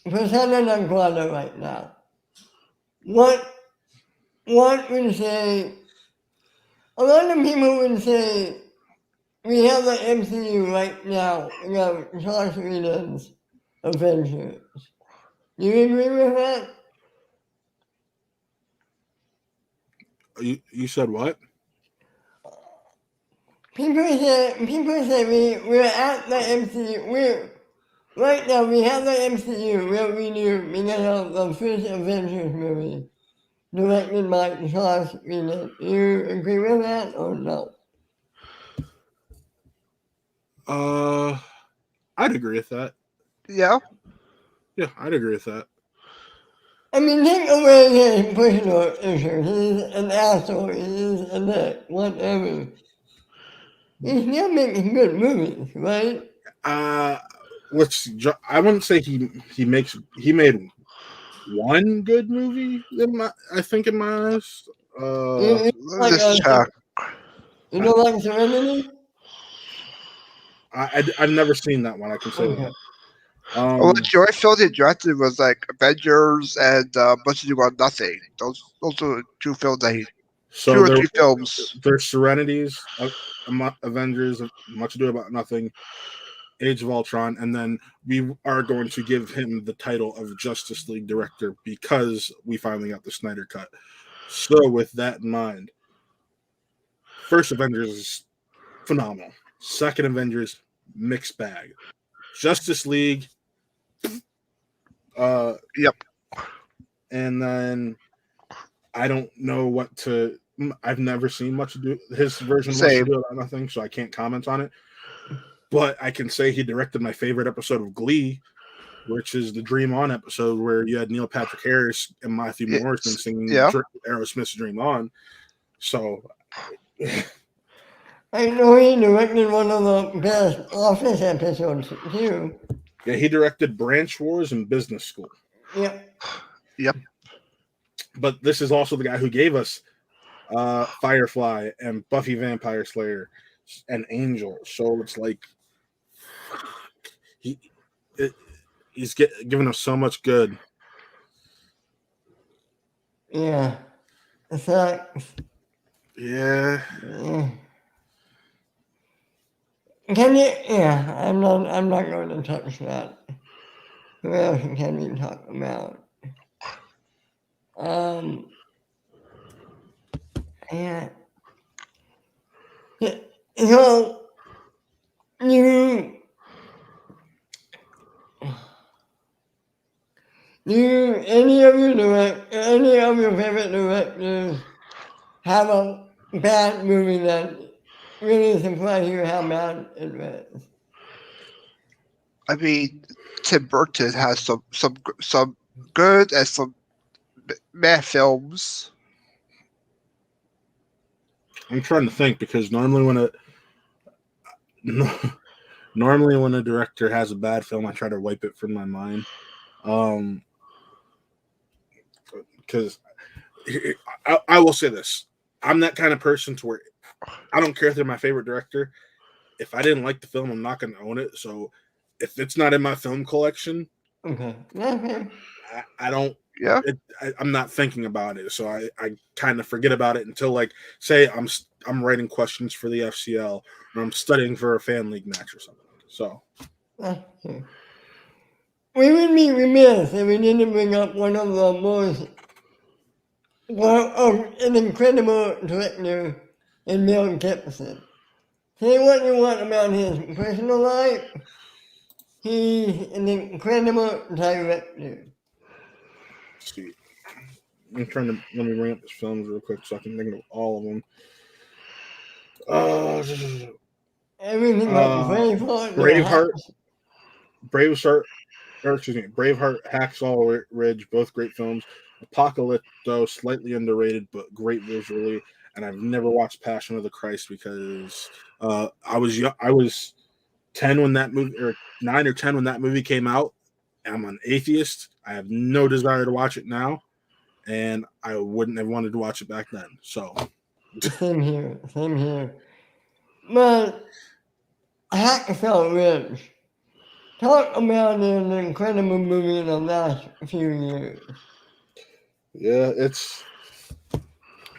persona non grata right now. What would say? A lot of people would say we have the MCU right now. We have Joss Whedon's Avengers. Do you agree with that?
You said what?
People say we're at the MCU. Right now we have the MCU where we do because of the first Avengers movie directed by Joss Whedon. Do you agree with that or no?
I'd agree with that.
Yeah.
Yeah, I'd agree with that.
I mean, take away his personal issues. He's an asshole. He's a dick. Whatever. He's still making good movies, right?
Let's see. I wouldn't say he made one good movie in my eyes.
Let's check.
You know, like Serenity?
I've never seen that one. I can say that.
Well, the joy film he directed was like Avengers and Much Ado About Nothing. Those are the 2 films that he.
So
2 or 3 films.
There's Serenities, Avengers, Much Ado About Nothing, Age of Ultron, and then we are going to give him the title of Justice League director because we finally got the Snyder Cut. So with that in mind, first Avengers is phenomenal. Second Avengers, mixed bag. Justice League,
Yep.
And then I don't know what to. I've never seen much do his version of About Nothing, so I can't comment on it. But I can say he directed my favorite episode of Glee, which is the Dream On episode where you had Neil Patrick Harris and Matthew Morrison singing Aerosmith's Dream On. So
I know he directed one of the best Office episodes too.
Yeah, he directed Branch Wars and Business School.
Yep.
But this is also the guy who gave us Firefly and Buffy Vampire Slayer and Angel. So it's like he's giving us so much good.
Yeah. It sucks.
Yeah.
Can you? Yeah, I'm not going to touch that. Who else can we talk about? Yeah. So any of your favorite directors have a bad movie that really surprised you how bad it was?
I mean, Tim Burton has some good and some meh films.
I'm trying to think because normally when a director has a bad film, I try to wipe it from my mind. Because I will say this: I'm that kind of person to where I don't care if they're my favorite director. If I didn't like the film, I'm not going to own it. So if it's not in my film collection,
Okay. Okay.
I don't.
Yeah.
I'm not thinking about it, so I kind of forget about it until like say I'm writing questions for the FCL or I'm studying for a fan league match or something. So
Okay. We would be remiss if we didn't bring up one of the most an incredible director in Mel Gibson. Say what you want about his personal life, he's an incredible director.
let's see. I'm trying to let me bring up his films real quick so I can think of all of them.
Everything from
Braveheart, Braveheart, Hacksaw Ridge, both great films. Apocalypto, slightly underrated but great visually. And I've never watched Passion of the Christ because I was 10 when that movie, or 9 or 10 when that movie came out. I'm an atheist. I have no desire to watch it now, and I wouldn't have wanted to watch it back then. So
Same here. But Hacksaw Ridge, talk about an incredible movie in the last few years.
yeah, it's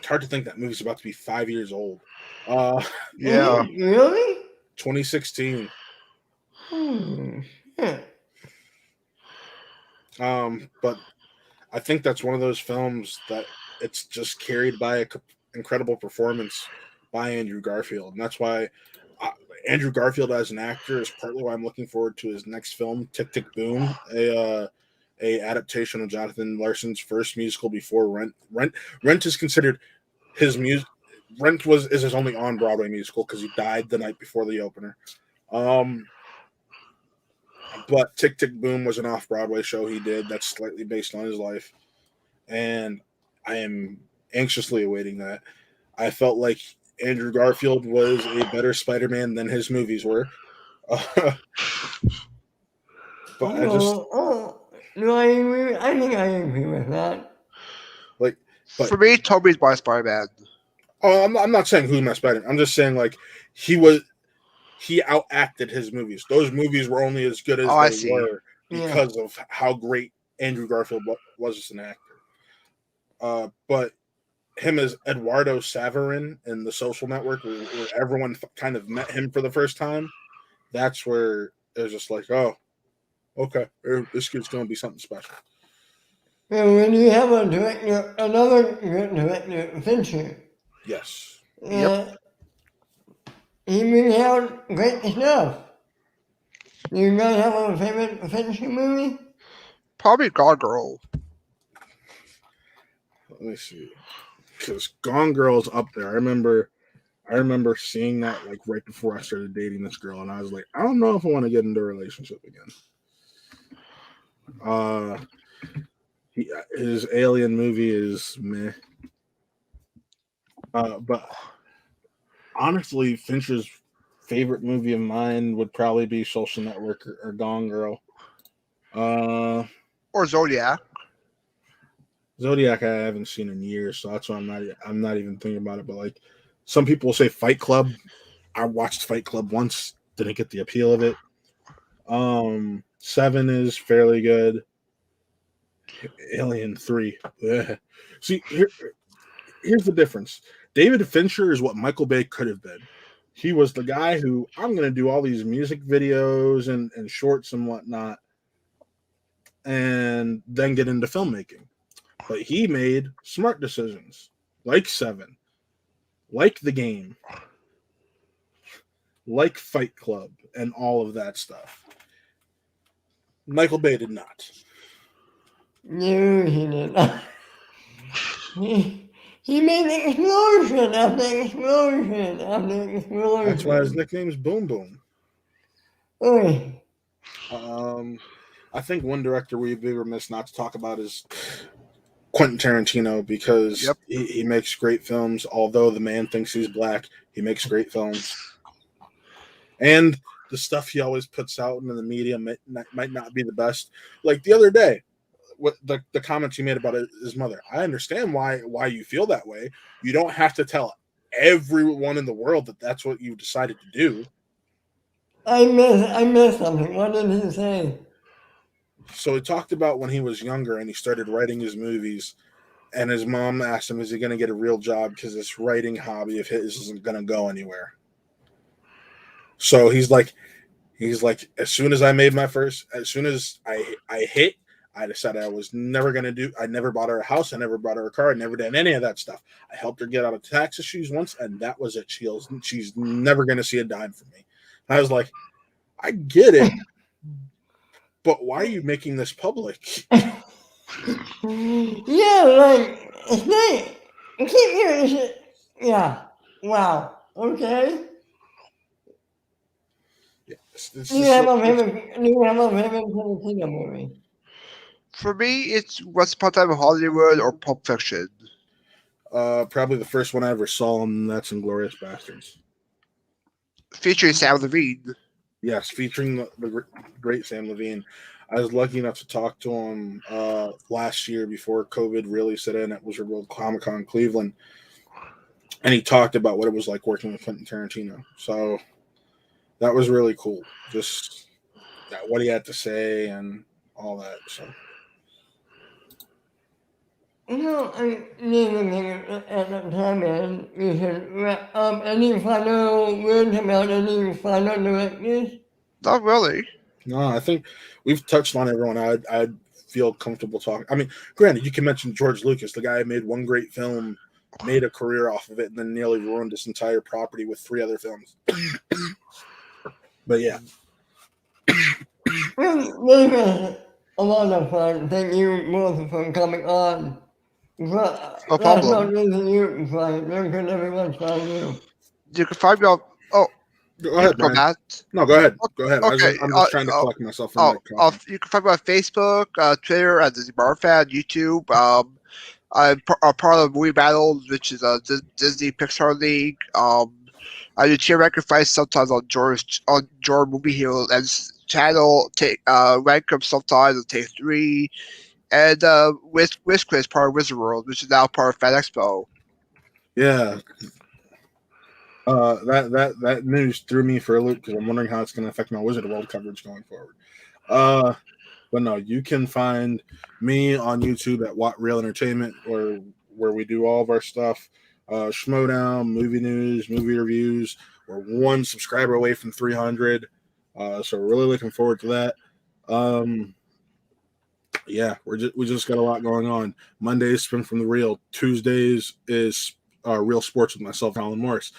hard to think that movie's about to be 5 years old.
Yeah.
Really?
2016.
Shit.
But I think that's one of those films that it's just carried by an incredible performance by Andrew Garfield, and that's why Andrew Garfield as an actor is partly why I'm looking forward to his next film, Tick Tick Boom, a adaptation of Jonathan Larson's first musical before Rent. Rent is considered his music. Rent is his only on Broadway musical because he died the night before the opener. But Tick Tick Boom was an off Broadway show he did that's slightly based on his life, and I am anxiously awaiting that. I felt like Andrew Garfield was a better Spider-Man than his movies were. But I just
No, I agree. I think I agree with that.
like. But
For me, Tobey's my Spider-Man.
I'm not saying who's my Spider-Man. I'm just saying like he outacted his movies. Those movies were only as good as
Oh, I
they
see.
were
Yeah.
because of how great Andrew Garfield was as an actor. But him as Eduardo Saverin in The Social Network, where everyone kind of met him for the first time, that's where it was just like, oh, okay, this kid's going to be something special.
And when you have a director, another good director, Fincher,
Yes.
Yep.
he brings out great stuff. You guys have a favorite Fincher movie?
Probably Gone Girl.
Let me see. Because Gone Girl's up there. I remember seeing that like right before I started dating this girl, and I was like, I don't know if I want to get into a relationship again. His Alien movie is meh. But honestly, Fincher's favorite movie of mine would probably be Social Network or Gone Girl.
Or Zodiac.
Zodiac I haven't seen in years, so that's why I'm not even thinking about it. But like some people say Fight Club. I watched Fight Club once, didn't get the appeal of it. Seven is fairly good. Alien 3. Ugh. See, here's the difference. David Fincher is what Michael Bay could have been. He was the guy who I'm going to do all these music videos and shorts and whatnot, and then get into filmmaking. But he made smart decisions, like Seven, like The Game, like Fight Club, and all of that stuff. Michael Bay did not.
No, he did not. He made explosion after explosion after explosion.
That's why his nickname's Boom Boom.
Okay.
I think one director we'd be remiss not to talk about is Quentin Tarantino because
Yep.
he makes great films. Although the man thinks he's black, he makes great films. And the stuff he always puts out into the media might not be the best. Like the other day, what the comments he made about his mother. I understand why you feel that way. You don't have to tell everyone in the world that that's what you decided to do.
I missed something. What did he say?
So he talked about when he was younger and he started writing his movies, and his mom asked him, "Is he going to get a real job? Because this writing hobby of his isn't going to go anywhere." So he's like, as soon as I made my first, as soon as I hit, I decided I was never going to do. I never bought her a house. I never bought her a car. I never did any of that stuff. I helped her get out of tax issues once, and that was it. She's never going to see a dime from me. I was like, I get it, but why are you making this public?
Yeah, like it's not. I keep hearing shit. Yeah. Wow. Okay.
It's
Do you
just
have
like,
a favorite? Do you have a favorite Tarantino movie?
For me, it's Once Upon a Time in Hollywood or Pulp Fiction.
probably the first one I ever saw, and that's Inglorious Bastards.
Featuring Sam Levine.
Yes, featuring the great Sam Levine. I was lucky enough to talk to him last year before COVID really set in at Wizard World Comic Con Cleveland, and he talked about what it was like working with Quentin Tarantino. So that was really cool. Just what he had to say and all that. So
I didn't think at the time, and we should wrap up. Any final words about any final directors?
Not really.
no, I think we've touched on everyone. I'd feel comfortable talking. I mean, granted, you can mention George Lucas, the guy who made one great film, made a career off of it, and then nearly ruined his entire property with 3 other films. But yeah,
Well, this was a lot of fun. Thank you both for coming on. But
No
that's not
problem.
really you, Brian. Where can everyone find you?
You can find me on. Oh,
go
you
ahead,
can go
Brian.
that.
No, go ahead. Go ahead.
Okay.
I'm just trying to collect myself from
Oh,
that coffee.
you can find me on Facebook, Twitter at Disney Bar Fan, YouTube. I'm part of Movie Battles, which is a Disney Pixar League. I do tier sacrifice sometimes on George Movie Hero and channel. Take rank them sometimes on Take 3, and Wiz Quiz part of Wizard World, which is now part of Fan Expo.
Yeah. That news threw me for a loop because I'm wondering how it's going to affect my Wizard World coverage going forward. But no, you can find me on YouTube at What Real Entertainment, or where we do all of our stuff. Schmodown, movie news, movie reviews. We're 1 subscriber away from 300, so we're really looking forward to that. Yeah, we just got a lot going on. Mondays, Spin from the Real. Tuesdays is Real Sports with myself, Alan Morris.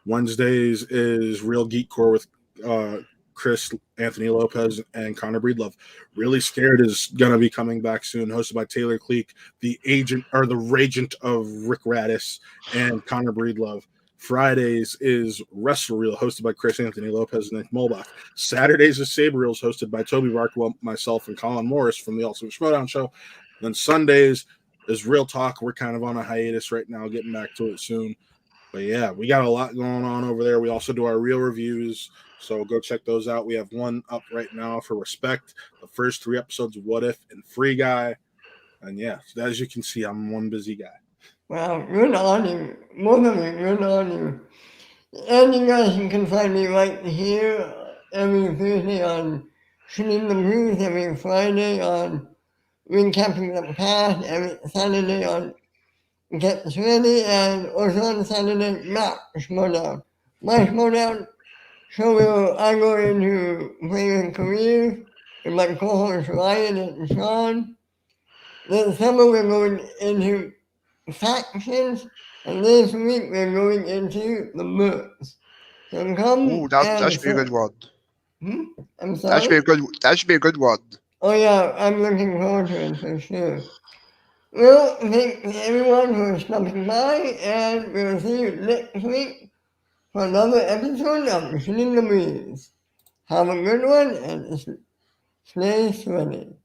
Wednesdays is Real Geek Core with Chris Anthony Lopez and Connor Breedlove. Really Scared is gonna be coming back soon, hosted by Taylor Cleek, the regent of Rick Radis and Connor Breedlove. Fridays is Wrestle Reel, hosted by Chris Anthony Lopez and Nick Molbach. Saturdays is Saber Reels, hosted by Toby Barkwell, myself, and Colin Morris from the Ultimate Schmodown Show. Then Sundays is Real Talk. We're kind of on a hiatus right now, getting back to it soon. But yeah, we got a lot going on over there. We also do our real reviews, so go check those out. We have one up right now for Respect, the first 3 episodes of What If, and Free Guy. And yeah, as you can see, I'm one busy guy.
Wow, good on you. Both of you, good on you. And you guys can find me right here every Thursday on Shooting the Blues, every Friday on Recapping the Past, every Saturday on Get Ready, and also on Saturday, Matt Schmodown. My Schmodown show where I go into playing careers with my co-hosts Ryan and Sean. This summer we're going into factions, and this week we're going into the books. So come
Ooh, that
and
should be a good one.
I'm
That should be
sorry?
a good. That should be a good one.
Oh yeah, I'm looking forward to it for sure. Well, thanks everyone for stopping by, and we'll see you next week for another episode of Machine in the Breeze. Have a good one, and Stay sweaty.